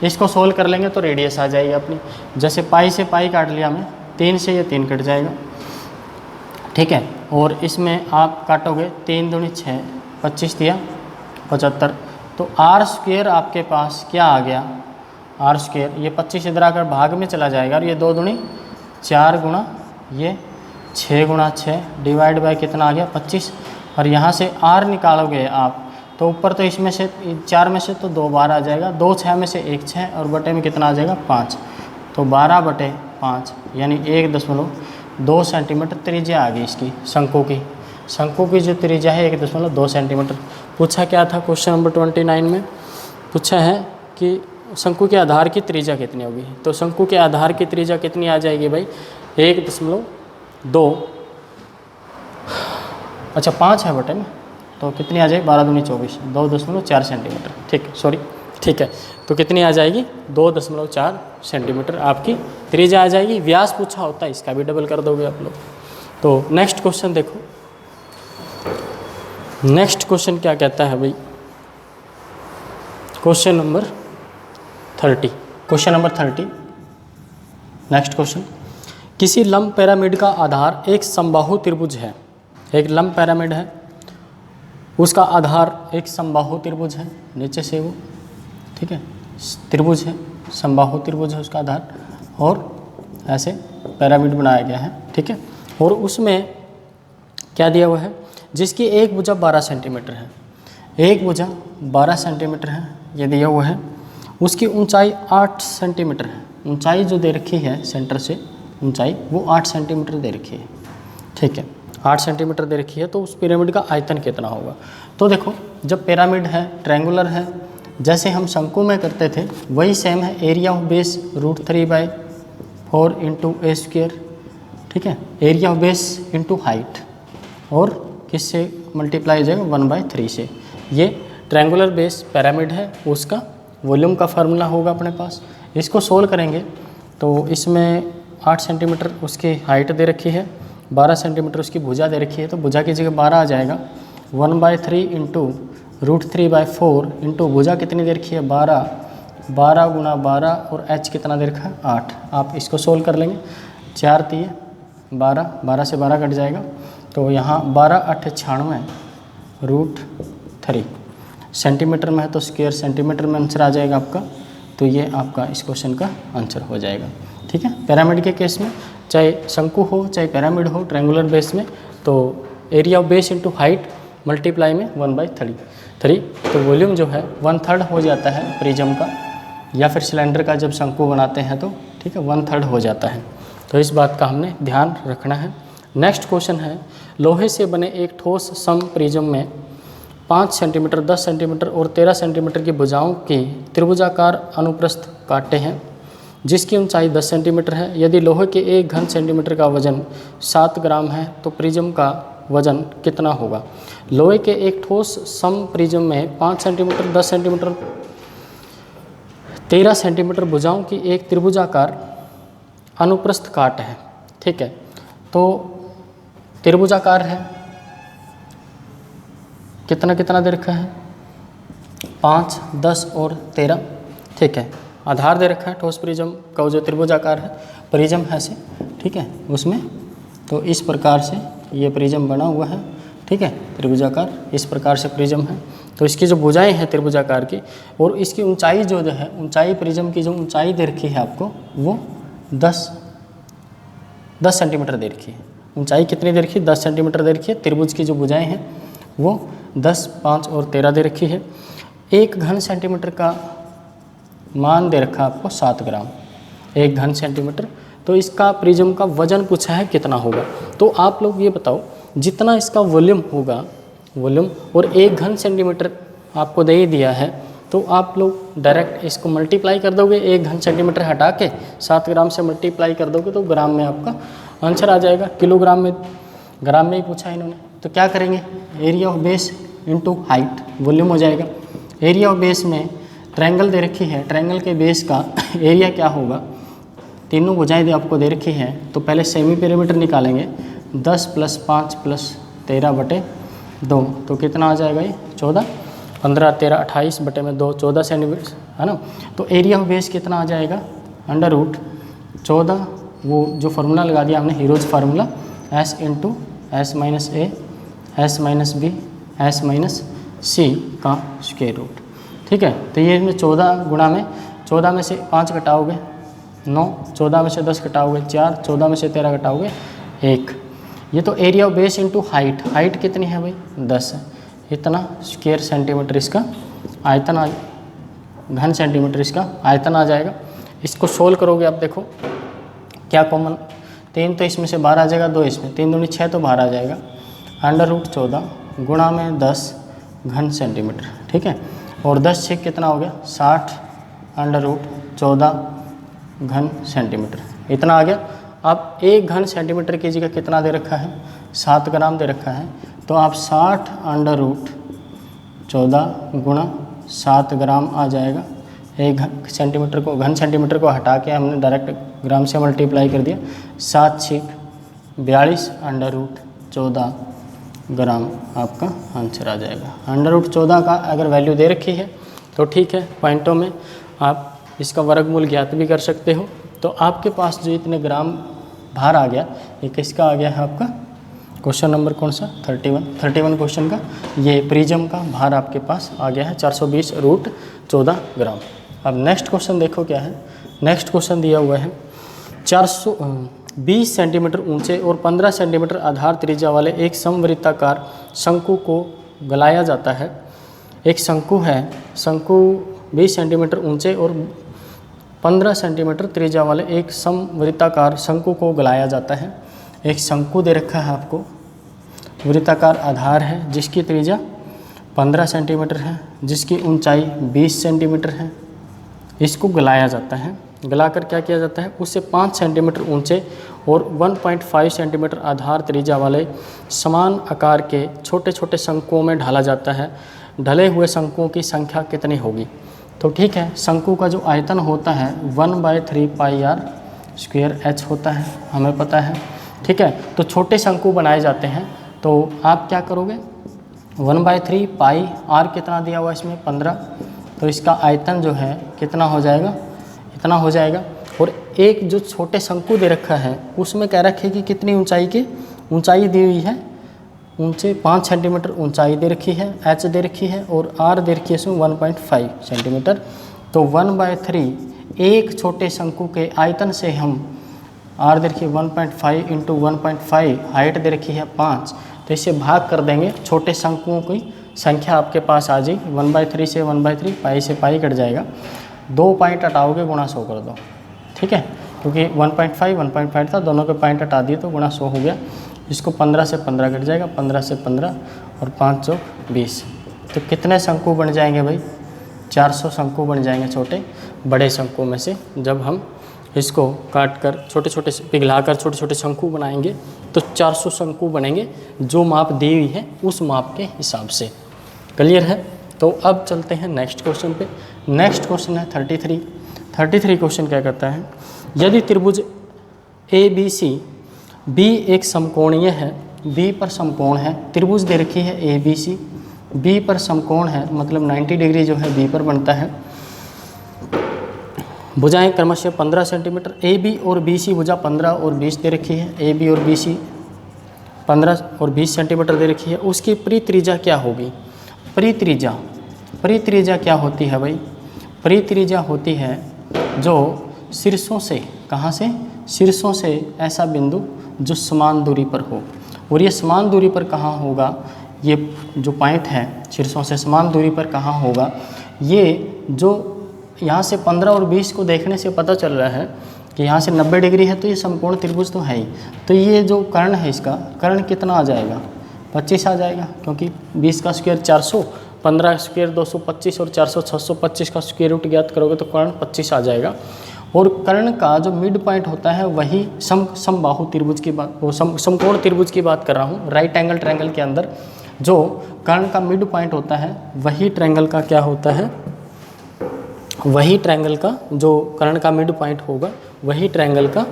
इसको सोल्व कर लेंगे तो रेडियस आ जाएगी अपनी। जैसे पाई से पाई काट लिया हमने, 3 से ये 3 कट जाएगा। ठीक है, और इसमें आप काटोगे 3 दूनी 6, 25 दिया 75। तो r स्क्वायर आपके पास क्या आ गया, r स्क्वायर, ये 25 इधर आकर भाग में चला जाएगा, और ये 2 दूनी 4 गुणा ये 6 गुणा 6 डिवाइड बाय कितना आ गया 25। और यहाँ से r निकालोगे आप तो ऊपर तो इसमें से 4 में से तो 2 बार आ जाएगा, 2 6 में से 1 6, और बटे में कितना आ जाएगा 5। तो 12/5 यानी 1.2 सेंटीमीटर त्रिज्या आ गई इसकी शंकु की। शंकु की जो त्रिज्या है 1.2 सेंटीमीटर। पूछा क्या था क्वेश्चन नंबर 29 में, पूछा है कि शंकु के आधार की त्रिज्या कितनी होगी। तो शंकु के आधार की त्रिज्या कितनी आ जाएगी भाई, 1.2, अच्छा 5 है बटे में, तो कितनी आ जाएगी 12 दूनी 24, 2.4 सेंटीमीटर। ठीक है, सॉरी, ठीक है, तो कितनी आ जाएगी 2.4 सेंटीमीटर आपकी त्रिज्या आ जाएगी। व्यास पूछा होता है, इसका भी डबल कर दोगे आप लोग। तो नेक्स्ट क्वेश्चन देखो, नेक्स्ट क्वेश्चन क्या कहता है भाई, question number 30, question number 30, next question. किसी लंब पिरामिड का आधार एक समबाहु त्रिभुज है। एक लंब पिरामिड है, उसका आधार एक समबाहु त्रिभुज है, नीचे से वो, ठीक है, त्रिभुज है, समबाहु त्रिभुज है उसका आधार, और ऐसे पिरामिड बनाया गया है। ठीक है, और उसमें क्या दिया हुआ है, जिसकी एक भुजा 12 सेंटीमीटर है, एक भुजा 12 सेंटीमीटर है ये दिया हुआ है। उसकी ऊंचाई 8 सेंटीमीटर है। ऊंचाई जो दे रखी है सेंटर से ऊंचाई वो 8 सेंटीमीटर दे रखी है। ठीक है, 8 सेंटीमीटर दे रखी है, तो उस पिरामिड का आयतन कितना होगा। तो देखो जब पिरामिड है, ट्रायंगुलर है, जैसे हम शंकु में करते थे वही सेम है, area of base √3/4 into A square, ठीक है, area of base into height, और किससे मल्टीप्लाई हो जाएगा 1/3 से। ये ट्रायंगुलर बेस पिरामिड है, उसका वॉल्यूम का फार्मूला होगा अपने पास। इसको सोल्व करेंगे तो इसमें 8 सेंटीमीटर उसकी हाइट दे रखी है, 12 सेंटीमीटर उसकी भुजा दे रखी है, तो भुजा की जगह 12 आ जाएगा। 1/3 इंटू √3/4 इंटू भुजा कितनी दे रखी है 12, 12 गुना 12 और h कितना दे रखा है 8। आप इसको सोल्व कर लेंगे, 4 3 12, 12 से 12 कट जाएगा, तो यहाँ 12 8 96 √3 सेंटीमीटर में है तो स्क्वायर सेंटीमीटर में आंसर आ जाएगा आपका। तो ये आपका इस क्वेश्चन का आंसर हो जाएगा, ठीक है। पिरामिड के केस में चाहे शंकु हो चाहे पिरामिड हो, ट्रायंगुलर बेस में तो area of base into height multiply में 1/3, तो वॉल्यूम जो है 1/3 हो जाता है प्रिज्म का, या फिर सिलेंडर का जब शंकु बनाते हैं तो, ठीक है, 1/3 हो जाता है। तो इस बात का हमने ध्यान रखना है। नेक्स्ट क्वेश्चन है, लोहे से बने एक ठोस सम प्रिज्म में 5 सेंटीमीटर, 10 सेंटीमीटर और 13 सेंटीमीटर की भुजाओं की त्रिभुजाकार अनुप्रस्थ काटे हैं जिसकी ऊंचाई 10 सेंटीमीटर है। यदि लोहे के 1 घन सेंटीमीटर का वजन 7 ग्राम है तो प्रिज्म का वजन कितना होगा। लोहे के एक ठोस सम प्रिज्म में 5 सेंटीमीटर, 10 सेंटीमीटर, 13 सेंटीमीटर भुजाओं की एक त्रिभुजाकार अनुप्रस्थ काट है, ठीक है। तो त्रिभुजाकार है, कितना कितना दे रखा है 5, 10 और 13, ठीक है। आधार दे रखा है ठोस प्रिज्म का जो त्रिभुजाकार है, प्रिज्म है से, ठीक है, उसमें तो इस प्रकार से ये प्रिज्म बना हुआ है, ठीक है, त्रिभुजाकार इस प्रकार से प्रिज्म है। तो इसकी जो भुजाएं हैं त्रिभुजाकार की, और इसकी ऊंचाई जो है, ऊंचाई प्रिज्म की जो ऊंचाई दे रखी है आपको वो 10 सेंटीमीटर दे रखी है। ऊंचाई कितनी दे रखी है 10 सेंटीमीटर दे रखी है। त्रिभुज की जो भुजाएं हैं वो 10, 5 और 13 दे रखी है। 1 घन सेंटीमीटर का मान दे रखा आपको 7 ग्राम, 1 घन सेंटीमीटर। तो इसका प्रिज्म का वजन पूछा है कितना होगा। तो आप लोग ये बताओ जितना इसका वॉल्यूम होगा, वॉल्यूम और 1 घन सेंटीमीटर आपको दे ही दिया है, तो आप लोग डायरेक्ट इसको मल्टीप्लाई कर दोगे, 1 घन सेंटीमीटर हटा के 7 ग्राम से मल्टीप्लाई कर दोगे तो ग्राम में आपका आंसर आ जाएगा। किलोग्राम में, ग्राम में ही पूछा है इन्होंने, तो क्या करेंगे area of base into height volume हो जाएगा। एरिया ऑफ बेस में ट्रायंगल दे रखी है, ट्रायंगल के बेस का एरिया क्या होगा, तीनों भुजाएं आपको दे रखी हैं, तो पहले सेमी पेरीमीटर निकालेंगे। 10 + 5 + 13/2, तो कितना आ जाएगा ये 14, 15 13 28/2, 14 सेंटीमीटर है ना। तो एरिया ऑफ बेस कितना आ जाएगा √14, वो जो फार्मूला लगा दिया हमने heroes formula, S × S - A S - B S - C का स्क्वायर रूट, ठीक है। तो ये में 14 गुणा में 14 में से 5 घटाओगे 9, 14 में से 10 घटाओगे 4, 14 में से 13 घटाओगे 1। ये तो area of base into height, height कितनी है भाई 10 है, इतना स्क्वायर सेंटीमीटर इसका आयतन घन सेंटीमीटर इसका आयतन आ जाएगा। इसको सोल्व करोगे आप देखो क्या कॉमन, 3 तो इसमें से बाहर आ जाएगा, 2 इसमें, 3 दूनी 6 तो बाहर आ जाएगा। √14 गुणा में 10 घन सेंटीमीटर, ठीक है, और 10 6 कितना हो गया 60 √14 घन सेंटीमीटर, इतना आ गया। अब 1 घन सेंटीमीटर की जगह कितना दे रखा है 7 ग्राम दे रखा है, तो आप 60 √14 गुणा 7 ग्राम आ जाएगा। 1 सेंटीमीटर को, घन सेंटीमीटर को हटा के हमने डायरेक्ट ग्राम से मल्टीप्लाई कर दिया, 7 6 42 √14 ग्राम आपका आंसर आ जाएगा। √14 का अगर वैल्यू दे रखी है तो ठीक है, पॉइंटों में आप इसका वर्गमूल ज्ञात भी कर सकते हो। तो आपके पास जो इतने ग्राम भार आ गया, ये किसका आ गया है आपका क्वेश्चन नंबर कौन सा 31 क्वेश्चन का, ये प्रिज्म का भार आपके पास आ गया है 420 √14 ग्राम। अब नेक्स्ट क्वेश्चन देखो क्या है। नेक्स्ट क्वेश्चन दिया हुआ है 420 सेंटीमीटर ऊंचे और 15 सेंटीमीटर आधार त्रिज्या वाले एक समवृत्ताकार शंकु को गलाया जाता है। एक शंकु है, शंकु 20 सेंटीमीटर ऊंचे और 15 सेंटीमीटर त्रिज्या वाले एक समवृत्ताकार शंकु को गलाया जाता है। एक शंकु दे रखा है आपको, वृत्ताकार आधार है जिसकी त्रिज्या 15 सेंटीमीटर है, जिसकी ऊंचाई 20 सेंटीमीटर है। इसको गलाया जाता है। गलाकर क्या किया जाता है, उससे 5 सेंटीमीटर ऊंचे और 1.5 सेंटीमीटर आधार त्रिज्या वाले समान आकार के छोटे छोटे शंकुओं में ढाला जाता है। ढले हुए शंकुओं की संख्या कितनी होगी? तो ठीक है, शंकु का जो आयतन होता है 1/3 पाई आर स्क्वायर एच होता है, हमें पता है। ठीक है, तो छोटे शंकु बनाए जाते हैं, तो आप क्या करोगे, 1/3 पाई आर कितना दिया हुआ इसमें 15, तो इसका आयतन जो है कितना हो जाएगा, इतना हो जाएगा। और एक जो छोटे शंकु दे रखा है उसमें कह रखे कि कितनी ऊंचाई की ऊंचाई दी हुई है, ऊंचे 5 सेंटीमीटर ऊंचाई दे रखी है, एच दे रखी है और आर दे रखी है इसमें 1.5 सेंटीमीटर। तो 1/3 एक छोटे शंकु के आयतन से हम आर दे रखी है 1.5 इंटू 1.5, हाइट दे रखी है 5, तो इसे भाग कर देंगे, छोटे शंकुओं की संख्या आपके पास आ जाएगी। 1/3 से 1/3, पाई से पाई कट जाएगा, 2 पॉइंट हटाओगे गुणा 100 कर दो। ठीक है, क्योंकि 1.5 था, दोनों के पॉइंट हटा दिए तो गुणा 100 हो गया। इसको 15 से 15 कट जाएगा, 15 से 15 और 5 20। तो कितने शंकु बन जाएंगे भाई? 400 शंकु बन जाएंगे छोटे बड़े शंकु में से। जब हम इसको काट कर छोटे छोटे पिघला कर छोटे छोटे शंकु बनाएंगे तो 400 शंकु बनेंगे, जो माप दी हुई है उस माप के हिसाब से। क्लियर है? तो अब चलते हैं नेक्स्ट क्वेश्चन पे। नेक्स्ट क्वेश्चन है 33 क्वेश्चन क्या कहता है, यदि त्रिभुज ABC B एक समकोणीय है, B पर समकोण है, त्रिभुज दे रखी है ABC, B पर समकोण है, मतलब 90 डिग्री जो है B पर बनता है। भुजाएं क्रमशः 15 सेंटीमीटर, AB और BC भुजा 15 और 20 दे रखी है, AB और BC 15 और 20 सेंटीमीटर दे रखी है। उसकी परित्रिज्या क्या होगी? परित्रिज्या क्या होती है भाई? परित्रिज्या होती है जो शीर्षों से, कहाँ से? शीर्षों से ऐसा बिंदु जो समान दूरी पर हो। और ये समान दूरी पर कहाँ होगा? ये जो पॉइंट है शीर्षों से समान दूरी पर कहाँ होगा? ये जो यहाँ से 15 और 20 को देखने से पता चल रहा है कि यहाँ से 90 डिग्री है, तो ये समकोण त्रिभुज तो है ही। तो ये जो कर्ण है, इसका कर्ण कितना आ जाएगा? 25 आ जाएगा, क्योंकि 20 का स्क्वायर 400, 15 स्क्वायर 225 और 400 625 का स्क्वायर रूट ज्ञात करोगे तो कर्ण 25 आ जाएगा। और कर्ण का जो मिड पॉइंट होता है वही समबाहु त्रिभुज की बात, वो समकोण त्रिभुज की बात कर रहा हूँ। राइट एंगल ट्रायंगल के अंदर जो कर्ण का मिड पॉइंट होता है वही ट्रायंगल का क्या होता है, वही ट्रायंगल का जो कर्ण का मिड पॉइंट होगा वही ट्रायंगल का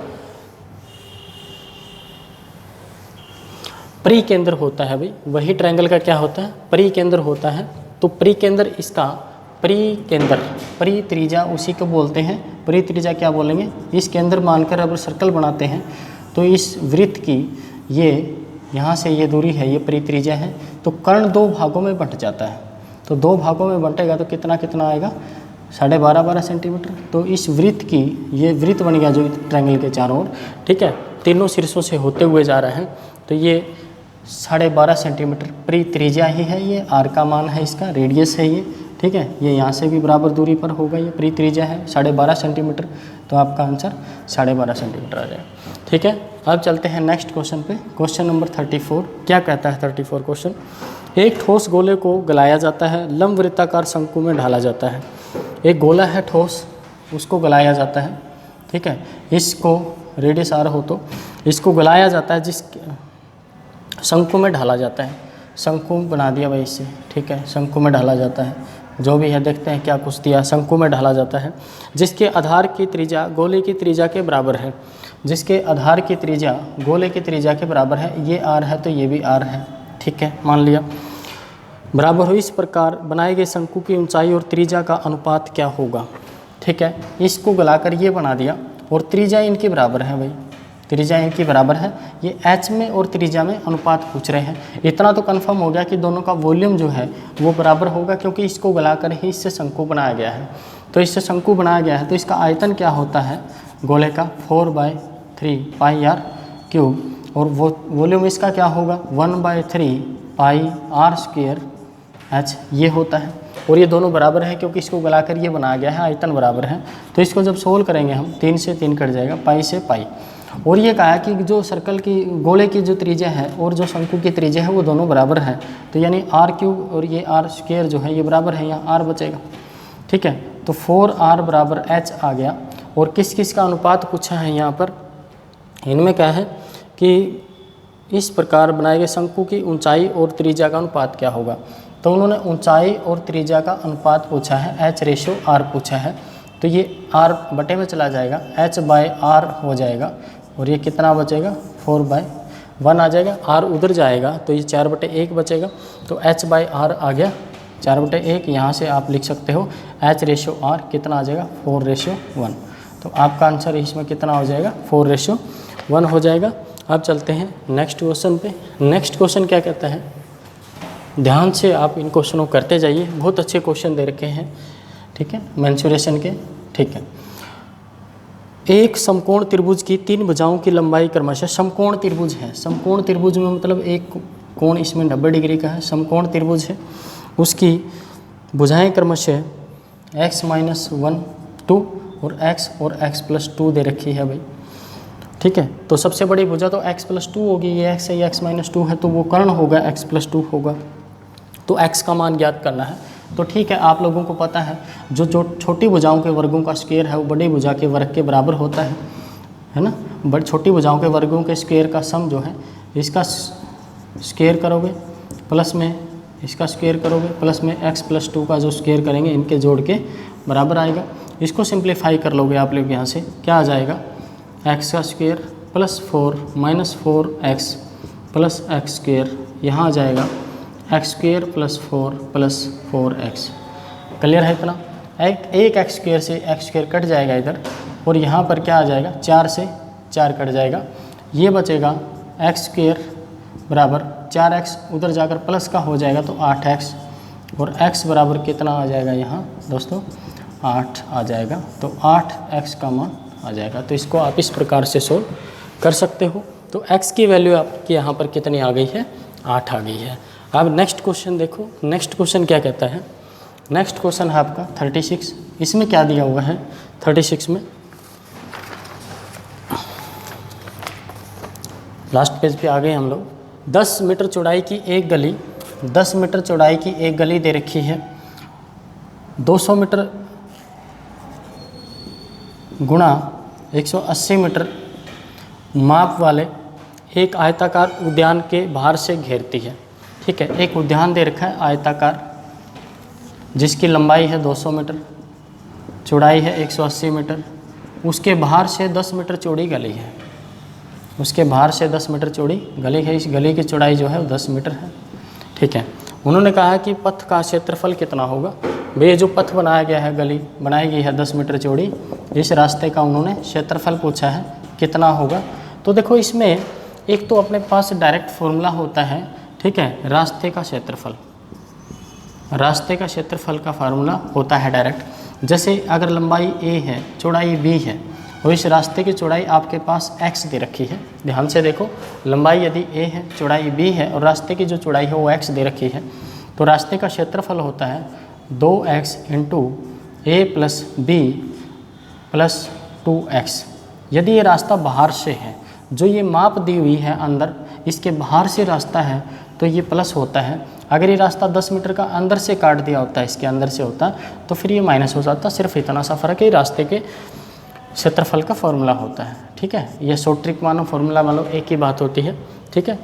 परिकेंद्र होता है भाई। वही ट्रायंगल का क्या होता है? परिकेंद्र होता है। तो परिकेंद्र इसका परिकेंद्र, परित्रिज्या उसी को बोलते हैं। परित्रिज्या क्या बोलेंगे? इस केंद्र मानकर अगर सर्कल बनाते हैं तो इस वृत्त की ये यहाँ से ये दूरी है, ये परित्रिज्या है। तो कर्ण 2 भागों में बंट जाता है, तो 2 भागों में बंटेगा तो कितना कितना आएगा? 12.5 सेंटीमीटर। तो इस वृत्त की ये वृत्त बन गया जो ट्रायंगल के चारों ओर। ठीक है, तीनों शीर्षों से होते हुए जा रहे हैं, तो ये 12.5 सेंटीमीटर परित्रिज्या ही है। ये आर का मान है, इसका रेडियस है ये। ठीक है, ये यहाँ से भी बराबर दूरी पर होगा, ये परित्रिज्या है 12.5 सेंटीमीटर। तो आपका आंसर 12.5 सेंटीमीटर आ जाएगा। ठीक है, अब चलते हैं नेक्स्ट क्वेश्चन पे। क्वेश्चन नंबर 34 क्या कहता है? 34 क्वेश्चन, एक ठोस गोले को गलाया जाता है, लंब वृत्ताकार शंकु में ढाला जाता है। एक गोला है ठोस, उसको गलाया जाता है। ठीक है, इसको रेडियस आर हो तो इसको गलाया जाता है, जिस शंकु में ढाला जाता है। शंकु बना दिया भाई इससे। ठीक है, शंकु में ढाला जाता है, जो भी है देखते हैं क्या कुछ दिया। शंकु में ढाला जाता है जिसके आधार की त्रिज्या गोले की त्रिज्या के बराबर है। जिसके आधार की त्रिज्या गोले की त्रिज्या के बराबर है। ये आर है तो ये भी आर है। ठीक है, मान लिया बराबर हो। इस प्रकार बनाए गए शंकु की ऊंचाई और त्रिज्या का अनुपात क्या होगा? ठीक है, इसको गलाकर ये बना दिया और त्रिज्या इनके बराबर है भाई, त्रिज्या इनकी बराबर है। ये एच में और त्रिज्या में अनुपात पूछ रहे हैं। इतना तो कंफर्म हो गया कि दोनों का वॉल्यूम जो है वो बराबर होगा, क्योंकि इसको गलाकर ही इससे शंकु बनाया गया है। तो इससे शंकु बनाया गया है, तो इसका आयतन क्या होता है गोले का? 4/3 पाई आर क्यूब। और वो वॉल्यूम इसका क्या होगा? 1/3 पाई आर स्क्वायर एच, ये होता है। और ये दोनों बराबर है क्योंकि इसको गलाकर ये बनाया गया है, आयतन बराबर है। तो इसको जब सोल्व करेंगे हम 3 से 3 कट जाएगा, पाई से पाई। और ये कहा है कि जो सर्कल की गोले की जो त्रिज्या है और जो शंकु की त्रिज्या है वो दोनों बराबर है, तो यानी r³ और ये r² जो है ये बराबर है, यहाँ r बचेगा। ठीक है, तो 4r बराबर h आ गया। और किस किस का अनुपात पूछा है यहाँ पर, इनमें क्या है कि इस प्रकार बनाए गए शंकु की ऊंचाई और त्रिज्या का अनुपात क्या होगा। तो उन्होंने ऊंचाई और त्रिज्या का अनुपात पूछा है, h/r पूछा है, तो ये r बटे में चला जाएगा, h/r हो जाएगा और ये कितना बचेगा 4/1 आ जाएगा। r उधर जाएगा तो ये 4/1 बचेगा, तो h/r आ गया 4/1। यहाँ से आप लिख सकते हो h/r कितना आ जाएगा 4/1। तो आपका आंसर इसमें कितना हो जाएगा 4/1 हो जाएगा। अब चलते हैं नेक्स्ट क्वेश्चन पे। नेक्स्ट क्वेश्चन क्या कहता है, ध्यान से आप इन क्वेश्चनों को करते जाइए, बहुत अच्छे क्वेश्चन दे रखे हैं। ठीक है, मेंसुरेशन के। ठीक है, एक समकोण त्रिभुज की 3 भुजाओं की लंबाई क्रमशः, समकोण त्रिभुज है, समकोण त्रिभुज में मतलब एक कोण इसमें 90 डिग्री का है, समकोण त्रिभुज है, उसकी भुजाएं क्रमशः x-1 2 और x + 2 दे रखी है भाई। ठीक है, तो सबसे बड़ी भुजा तो x + 2 होगी, ये x है, ये x - 2 है, तो वो कर्ण होगा x + 2 होगा, तो x का मान ज्ञात करना है। तो ठीक है, आप लोगों को पता है जो छोटी भुजाओं के वर्गों का स्क्वायर है वो बड़ी भुजा के वर्ग के बराबर होता है ना। बड़ी छोटी भुजाओं के वर्गों के स्क्वायर का सम जो है, इसका स्क्वायर करोगे प्लस में इसका स्क्वायर करोगे प्लस में x + 2 का जो स्क्वायर करेंगे, इनके जोड़ के बराबर आएगा। इसको सिंप्लीफाई कर लोगे आप लोग, यहाँ से क्या आ जाएगा x का स्क्वायर + 4 - 4x + x², यहाँ आ जाएगा x² + 4 + 4x। क्लियर है इतना। एक x² से x² कट जाएगा इधर, और यहाँ पर क्या आ जाएगा 4 से 4 कट जाएगा, ये बचेगा x² बराबर 4x, उधर जाकर प्लस का हो जाएगा तो 8x, और x बराबर कितना आ जाएगा यहाँ दोस्तों 8 आ जाएगा, तो 8x का मान आ जाएगा। तो इसको आप इस प्रकार से सोल्व कर सकते हो। तो x की वैल्यू आपकी यहाँ पर कितनी आ गई है 8 आ गई है। अब नेक्स्ट क्वेश्चन देखो, नेक्स्ट क्वेश्चन क्या कहता है। नेक्स्ट क्वेश्चन है आपका 36। इसमें क्या दिया हुआ है 36 में, लास्ट पेज पे आ गए हम लोग। 10 मीटर चौड़ाई की एक गली, 10 मीटर चौड़ाई की एक गली दे रखी है, 200 मीटर गुणा 180 मीटर माप वाले एक आयताकार उद्यान के बाहर से घेरती है। ठीक है, एक उद्यान दे रखा है आयताकार, जिसकी लंबाई है 200 मीटर, चौड़ाई है 180 मीटर, उसके बाहर से 10 मीटर चौड़ी गली है, उसके बाहर से 10 मीटर चौड़ी गली है, इस गली की चौड़ाई जो है वो 10 मीटर है। ठीक है, उन्होंने कहा है कि पथ का क्षेत्रफल कितना होगा। वे जो पथ बनाया गया है, गली बनाई गई है 10 मीटर चौड़ी, इस रास्ते का उन्होंने क्षेत्रफल पूछा है कितना होगा। तो देखो इसमें एक तो अपने पास डायरेक्ट फॉर्मूला होता है, ठीक है, रास्ते का क्षेत्रफल, रास्ते का क्षेत्रफल का फार्मूला होता है डायरेक्ट। जैसे अगर लंबाई a है, चौड़ाई b है, और इस रास्ते की चौड़ाई आपके पास x दे रखी है, ध्यान से देखो, लंबाई यदि a है, चौड़ाई b है, और रास्ते की जो चौड़ाई है वो x दे रखी है, तो रास्ते का क्षेत्रफल होता है 2x × a + b + 2x। यदि ये रास्ता बाहर से है, जो ये माप दी हुई है अंदर, इसके बाहर से रास्ता है तो ये प्लस होता है। अगर ये रास्ता 10 मीटर का अंदर से काट दिया होता है, इसके अंदर से होता तो फिर ये माइनस हो जाता। सिर्फ इतना सा फ़र्क है, रास्ते के क्षेत्रफल का फॉर्मूला होता है। ठीक है, ये शॉर्ट ट्रिक मानो, फॉर्मूला मानो, एक ही बात होती है। ठीक है,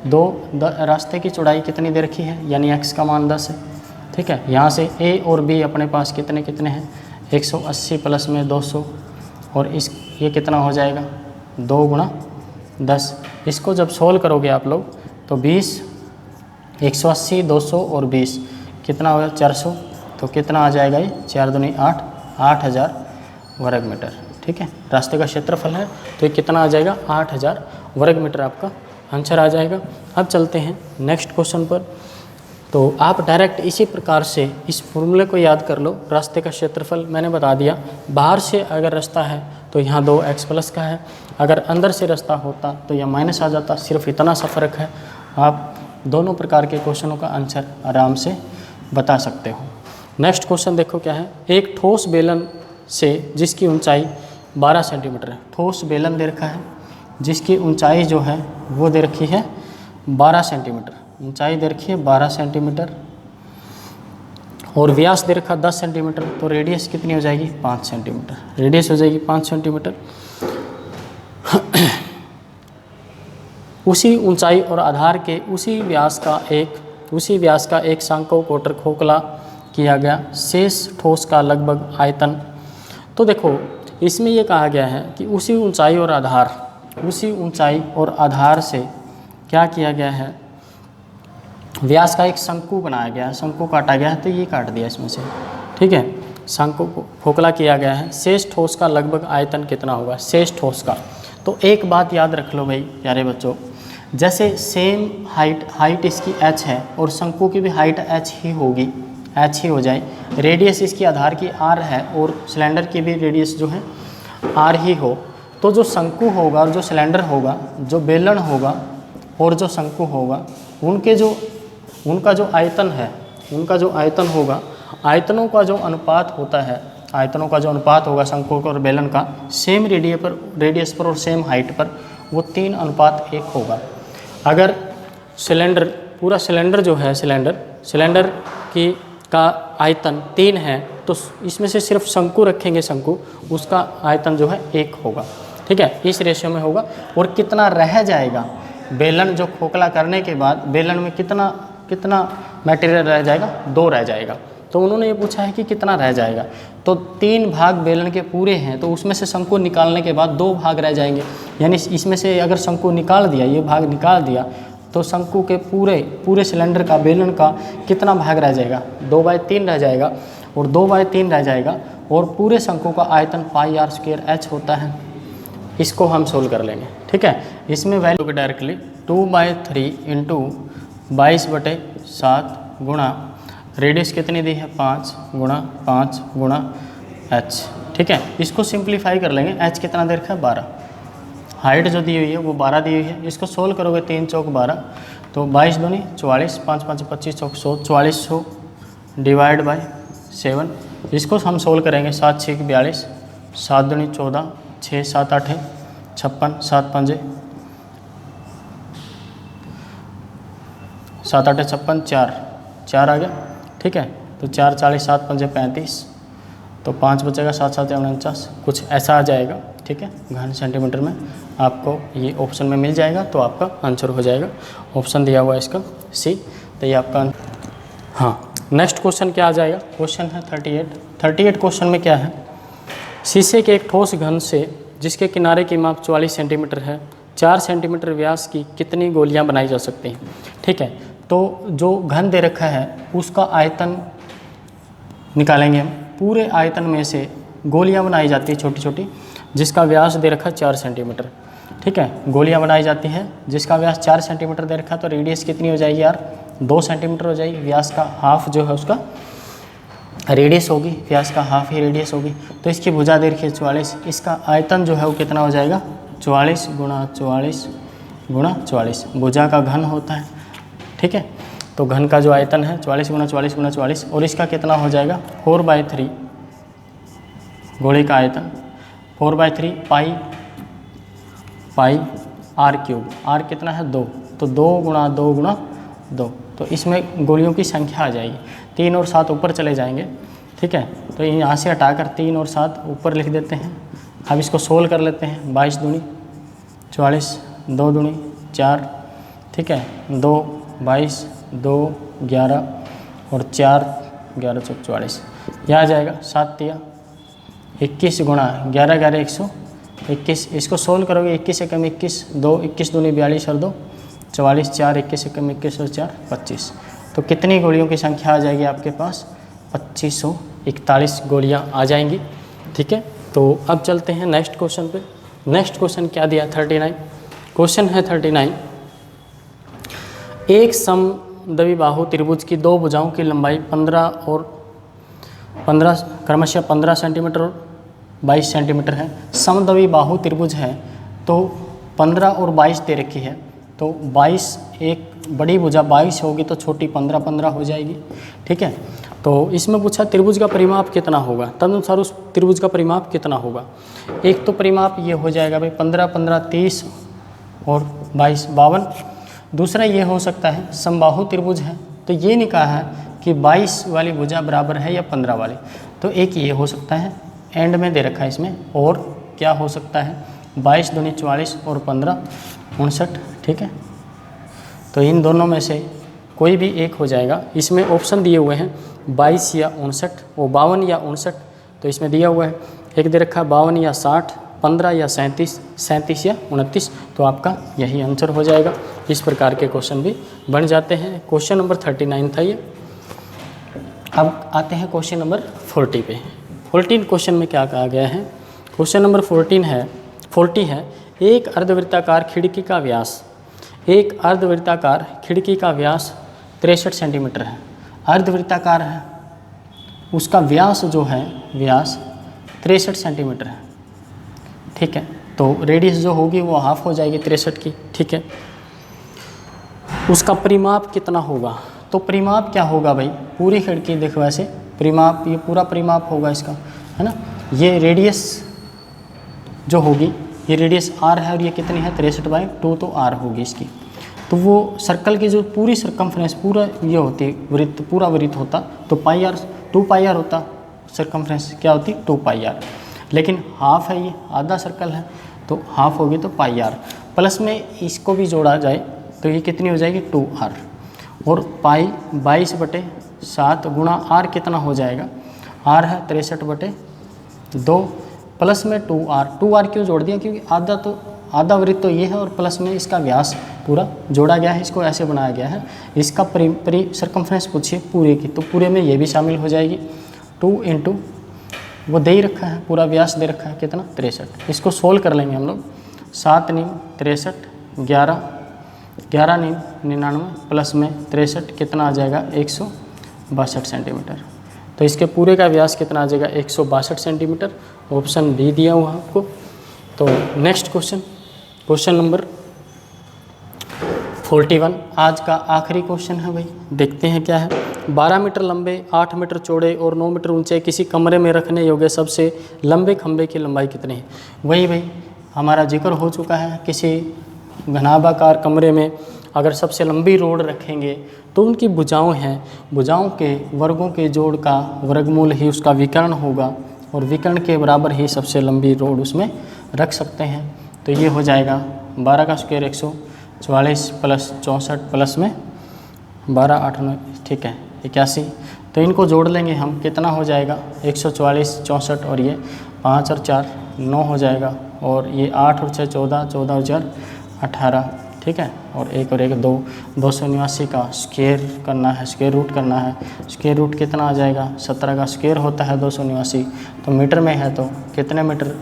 रास्ते की चौड़ाई कितनी दे रखी है, यानी x का मान 10 है। ठीक है, यहाँ से a और b अपने पास कितने कितने हैं 180 प्लस में 200, और ये कितना हो जाएगा 2 × 10। इसको जब सोल्व करोगे आप लोग तो 20, 180, 200 और 20 कितना होगा 400, तो कितना आ जाएगा ये 4 दूनी 8, 8000 वर्ग मीटर। ठीक है, रास्ते का क्षेत्रफल है तो ये कितना आ जाएगा 8000 वर्ग मीटर आपका आंसर आ जाएगा। अब चलते हैं नेक्स्ट क्वेश्चन पर। तो आप डायरेक्ट इसी प्रकार से इस फॉर्मूले को याद कर लो। रास्ते का क्षेत्रफल मैंने बता दिया, बाहर से अगर रास्ता है तो यहाँ 2x प्लस का है, अगर अंदर से रास्ता होता तो यह माइनस आ जाता। सिर्फ इतना सा फ़र्क है। आप दोनों प्रकार के क्वेश्चनों का आंसर आराम से बता सकते हो। नेक्स्ट क्वेश्चन देखो क्या है। एक ठोस बेलन से जिसकी ऊंचाई 12 सेंटीमीटर है, ठोस बेलन दे रखा है, जिसकी ऊंचाई जो है वो दे रखी है 12 सेंटीमीटर, ऊंचाई दे रखी है 12 सेंटीमीटर और व्यास दे रखा 10 सेंटीमीटर, तो रेडियस कितनी हो जाएगी 5 सेंटीमीटर, रेडियस हो जाएगी 5 सेंटीमीटर। उसी ऊंचाई और आधार के उसी व्यास का एक शंकु कोटर खोखला किया गया शेष ठोस का लगभग आयतन। तो देखो इसमें ये कहा गया है कि उसी ऊंचाई और आधार से क्या किया गया है, व्यास का एक शंकु बनाया गया है, शंकु काटा गया है, तो ये काट दिया इसमें से, ठीक है, शंकु को खोखला किया गया है। शेष ठोस का लगभग आयतन कितना होगा, शेष ठोस का। तो एक बात याद रख लो भाई प्यारे बच्चों, जैसे सेम हाइट इसकी h है और शंकु की भी हाइट h ही होगी, h ही हो जाए, रेडियस इसकी आधार की r है और सिलेंडर की भी रेडियस जो है r ही हो, तो जो शंकु होगा और जो सिलेंडर होगा, जो बेलन होगा और जो शंकु होगा, उनका जो आयतन है, उनका जो आयतन होगा, आयतनों का जो अनुपात होता है, आयतनों का जो अनुपात होगा शंकु और बेलन का सेम रेडियस पर और सेम हाइट पर, वो 3:1 होगा। अगर सिलेंडर, पूरा सिलेंडर जो है, सिलेंडर का आयतन 3 है, तो इसमें से सिर्फ शंकु रखेंगे, शंकु उसका आयतन जो है 1 होगा, ठीक है, इस रेशियो में होगा। और कितना रह जाएगा, बेलन जो खोखला करने के बाद बेलन में कितना मटेरियल रह जाएगा, 2 रह जाएगा। तो उन्होंने ये पूछा है कि कितना रह जाएगा, तो 3 भाग बेलन के पूरे हैं, तो उसमें से शंकु निकालने के बाद 2 भाग रह जाएंगे, यानी इसमें से अगर शंकु निकाल दिया, ये भाग निकाल दिया, तो शंकु के पूरे सिलेंडर का, बेलन का कितना भाग रह जाएगा, 2/3 रह जाएगा, और 2/3 रह जाएगा, और पूरे शंकु का आयतन πr² होता है। इसको हम सोल्व कर लेंगे, ठीक है। इसमें वैल्यू डायरेक्टली 2/3 इंटू 22/7 गुणा रेडियस कितनी दी है 5 गुणा 5 गुणा h, ठीक है। इसको सिंप्लीफाई कर लेंगे, h कितना दे रखा है 12, हाइट जो दी हुई है वो 12 दी हुई है। इसको सोल्व करोगे 3 चौक 12, तो 22 दूनी 44, 5 5 25 चौक 100, 4400 डिवाइड बाय 7। इसको हम सोल्व करेंगे 7 6 42, 7 दूनी 14, 6 7 8 56, 7 5 7 8 56, 4 आ गया, ठीक है। तो 4 40, 7 5 35, तो 5 बचेगा, 7 7 49, कुछ ऐसा आ जाएगा, ठीक है। घन सेंटीमीटर में आपको ये ऑप्शन में मिल जाएगा, तो आपका आंसर हो जाएगा। ऑप्शन दिया हुआ है इसका सी, तो ये आपका। हाँ, नेक्स्ट क्वेश्चन क्या आ जाएगा, क्वेश्चन है 38 क्वेश्चन में क्या है, शीशे के एक ठोस घन से जिसके किनारे की माप 44 सेंटीमीटर है, 4 सेंटीमीटर व्यास की कितनी गोलियां बनाई जा सकती हैं, ठीक है। तो जो घन दे रखा है उसका आयतन निकालेंगे हम, पूरे आयतन में से गोलियां बनाई जाती है छोटी छोटी, जिसका व्यास दे रखा है 4 सेंटीमीटर, ठीक है। गोलियां बनाई जाती हैं जिसका व्यास 4 सेंटीमीटर दे रखा है, तो रेडियस कितनी हो जाएगी यार, 2 सेंटीमीटर हो जाएगी। व्यास का हाफ जो है उसका रेडियस होगी, व्यास का हाफ ही रेडियस होगी। तो इसकी भुजा दे रखी है 44, इसका आयतन जो है वो कितना हो जाएगा 44 गुणा 44 गुणा 44, भुजा का घन होता है, ठीक है। तो घन का जो आयतन है 44 गुणा 44 गुणा 44, और इसका कितना हो जाएगा 4/3 गोले का आयतन, 4/3 पाई r³, r कितना है 2, तो 2 गुणा 2 गुणा 2, तो इसमें गोलियों की संख्या आ जाएगी। 3 और 7 ऊपर चले जाएंगे, ठीक है। तो यहाँ से हटाकर 3 और 7 ऊपर लिख देते हैं। अब इसको सोल्व कर लेते हैं, 22 दूनी 44, 2 दूनी 4, ठीक है, 2 22 2 11 और 4 11 चौक 44, यह आ जाएगा 7 तिया 21 गुणा 11 11 121। इसको सोल्व करोगे 21 से कम 21, 2 21 दूनी 42 और 2 44, 4 21 से कम 21 और 4 25। तो कितनी गोलियों की संख्या आ जाएगी आपके पास 2541 गोलियां आ जाएंगी, ठीक है। तो अब चलते हैं नेक्स्ट क्वेश्चन पे। नेक्स्ट क्वेश्चन क्या दिया 39, क्वेश्चन है 39, एक समद्विबाहु त्रिभुज की 2 भुजाओं की लंबाई 15 क्रमशः 15 सेंटीमीटर और 22 सेंटीमीटर है। समद्विबाहु त्रिभुज है तो 15 और 22 दे रखी है, तो 22 एक बड़ी भुजा 22 होगी तो छोटी 15 15 हो जाएगी, ठीक है। तो इसमें पूछा त्रिभुज का परिमाप कितना होगा, तदनुसार उस त्रिभुज का परिमाप कितना होगा। एक तो परिमाप ये हो जाएगा भाई 15 15 30 और 22 52। दूसरा ये हो सकता है समबाहु त्रिभुज है, तो ये नहीं कहा है कि 22 वाली भुजा बराबर है या 15 वाली, तो एक ये हो सकता है, एंड में दे रखा है इसमें। और क्या हो सकता है 22 दूनी 44 और 15 59, ठीक है। तो इन दोनों में से कोई भी एक हो जाएगा। इसमें ऑप्शन दिए हुए हैं 22 या 59 और 52 या 59, तो इसमें दिया हुआ है एक दे रखा है 52 या 60, 15 या 37, 37 या 29, तो आपका यही आंसर हो जाएगा। इस प्रकार के क्वेश्चन भी बन जाते हैं। क्वेश्चन नंबर 39 था ये। अब आते हैं क्वेश्चन नंबर 40 पे। 14 क्वेश्चन में क्या कहा गया है, क्वेश्चन नंबर 40 है एक अर्धवृत्ताकार खिड़की का व्यास, एक अर्धवृत्ताकार खिड़की का व्यास 63 सेंटीमीटर है। अर्धवृत्ताकार है, उसका व्यास जो है व्यास 63 सेंटीमीटर है, ठीक है। तो रेडियस जो होगी वो हाफ हो जाएगी 63 की, ठीक है। उसका परिमाप कितना होगा, तो परिमाप क्या होगा भाई, पूरी खिड़की देखो वैसे परिमाप, ये पूरा परिमाप होगा इसका, है ना। ये रेडियस जो होगी, ये रेडियस r है और ये कितनी है 63/2, तो r होगी इसकी। तो वो सर्कल की जो पूरी सरकमफ्रेंस पूरा ये होती वृत्त, पूरा वृत्त होता तो πr 2πr होता, सरकमफ्रेंस क्या होती 2πr, लेकिन हाफ है, ये आधा सर्कल है तो हाफ होगी तो πr, प्लस में इसको भी जोड़ा जाए तो ये कितनी हो जाएगी 2r, और पाई 22/7 गुणा r कितना हो जाएगा, r है 63/2 प्लस में 2r क्यों जोड़ दिया, क्योंकि आधा वृत्त तो ये है और प्लस में इसका व्यास पूरा जोड़ा गया है, इसको ऐसे बनाया गया है। इसका सरकमफ्रेंस पूछिए पूरे की, तो पूरे में ये भी शामिल हो जाएगी। 2 × वो दे ही रखा है, पूरा व्यास दे रखा है कितना 63। इसको सोल्व कर लेंगे हम लोग। 7 × 63 11, 11 × 99 प्लस में 63 कितना आ जाएगा 162 सेंटीमीटर। तो इसके पूरे का व्यास कितना आ जाएगा 162 सेंटीमीटर। ऑप्शन डी दिया हुआ आपको। तो नेक्स्ट क्वेश्चन नंबर 41 आज का आखिरी क्वेश्चन है भाई, देखते हैं क्या है। 12 मीटर लंबे, 8 मीटर चौड़े और 9 मीटर ऊंचे किसी कमरे में रखने योग्य सबसे लंबे खंभे की लंबाई कितनी है। वही भाई हमारा जिक्र हो चुका है, किसी घनाभाकार कमरे में अगर सबसे लंबी रोड रखेंगे तो उनकी भुजाओं हैं, भुजाओं के वर्गों के जोड़ का वर्गमूल ही उसका विकर्ण होगा और विकर्ण के बराबर ही सबसे लंबी रोड उसमें रख सकते हैं। तो ये हो जाएगा 12 का स्क्वायर 144 प्लस 64 प्लस में 12 8 9, ठीक है 81। तो इनको जोड़ लेंगे हम, कितना हो जाएगा 144 64 और ये 5 और 4 9 हो जाएगा, और ये 8 और 6 14, 14 और 4 18, ठीक है। और 1 और 1 2, 289 का स्क्वायर करना है, स्क्वायर रूट करना है। स्क्वायर रूट कितना आ जाएगा 17 का स्क्वायर होता है 289, तो मीटर में है तो कितने मीटर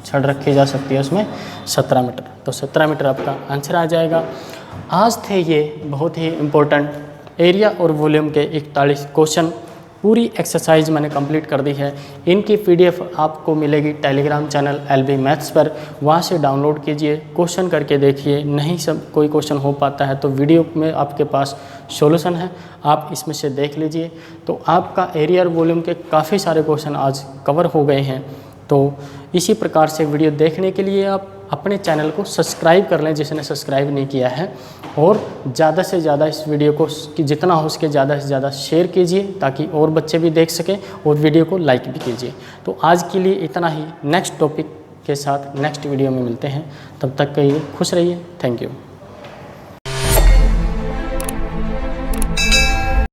छड़ रखी जा सकती है उसमें 17 मीटर। तो 17 मीटर आपका आंसर आ जाएगा। आज थे ये बहुत ही इम्पोर्टेंट एरिया और वॉल्यूम के 41 क्वेश्चन। पूरी एक्सरसाइज मैंने कंप्लीट कर दी है। इनकी PDF आपको मिलेगी टेलीग्राम चैनल LB मैथ्स पर, वहाँ से डाउनलोड कीजिए, क्वेश्चन करके देखिए। नहीं सब कोई क्वेश्चन हो पाता है तो वीडियो में आपके पास सॉल्यूशन है, आप इसमें से देख लीजिए। तो आपका एरिया और वॉल्यूम के काफ़ी सारे क्वेश्चन आज कवर हो गए हैं। तो इसी प्रकार से वीडियो देखने के लिए आप अपने चैनल को सब्सक्राइब कर लें जिसने सब्सक्राइब नहीं किया है, और ज़्यादा से ज़्यादा इस वीडियो को जितना हो सके ज़्यादा से ज़्यादा शेयर कीजिए ताकि और बच्चे भी देख सकें, और वीडियो को लाइक भी कीजिए। तो आज के लिए इतना ही। नेक्स्ट टॉपिक के साथ नेक्स्ट वीडियो में मिलते हैं, तब तक के लिए खुश रहिए। Thank you.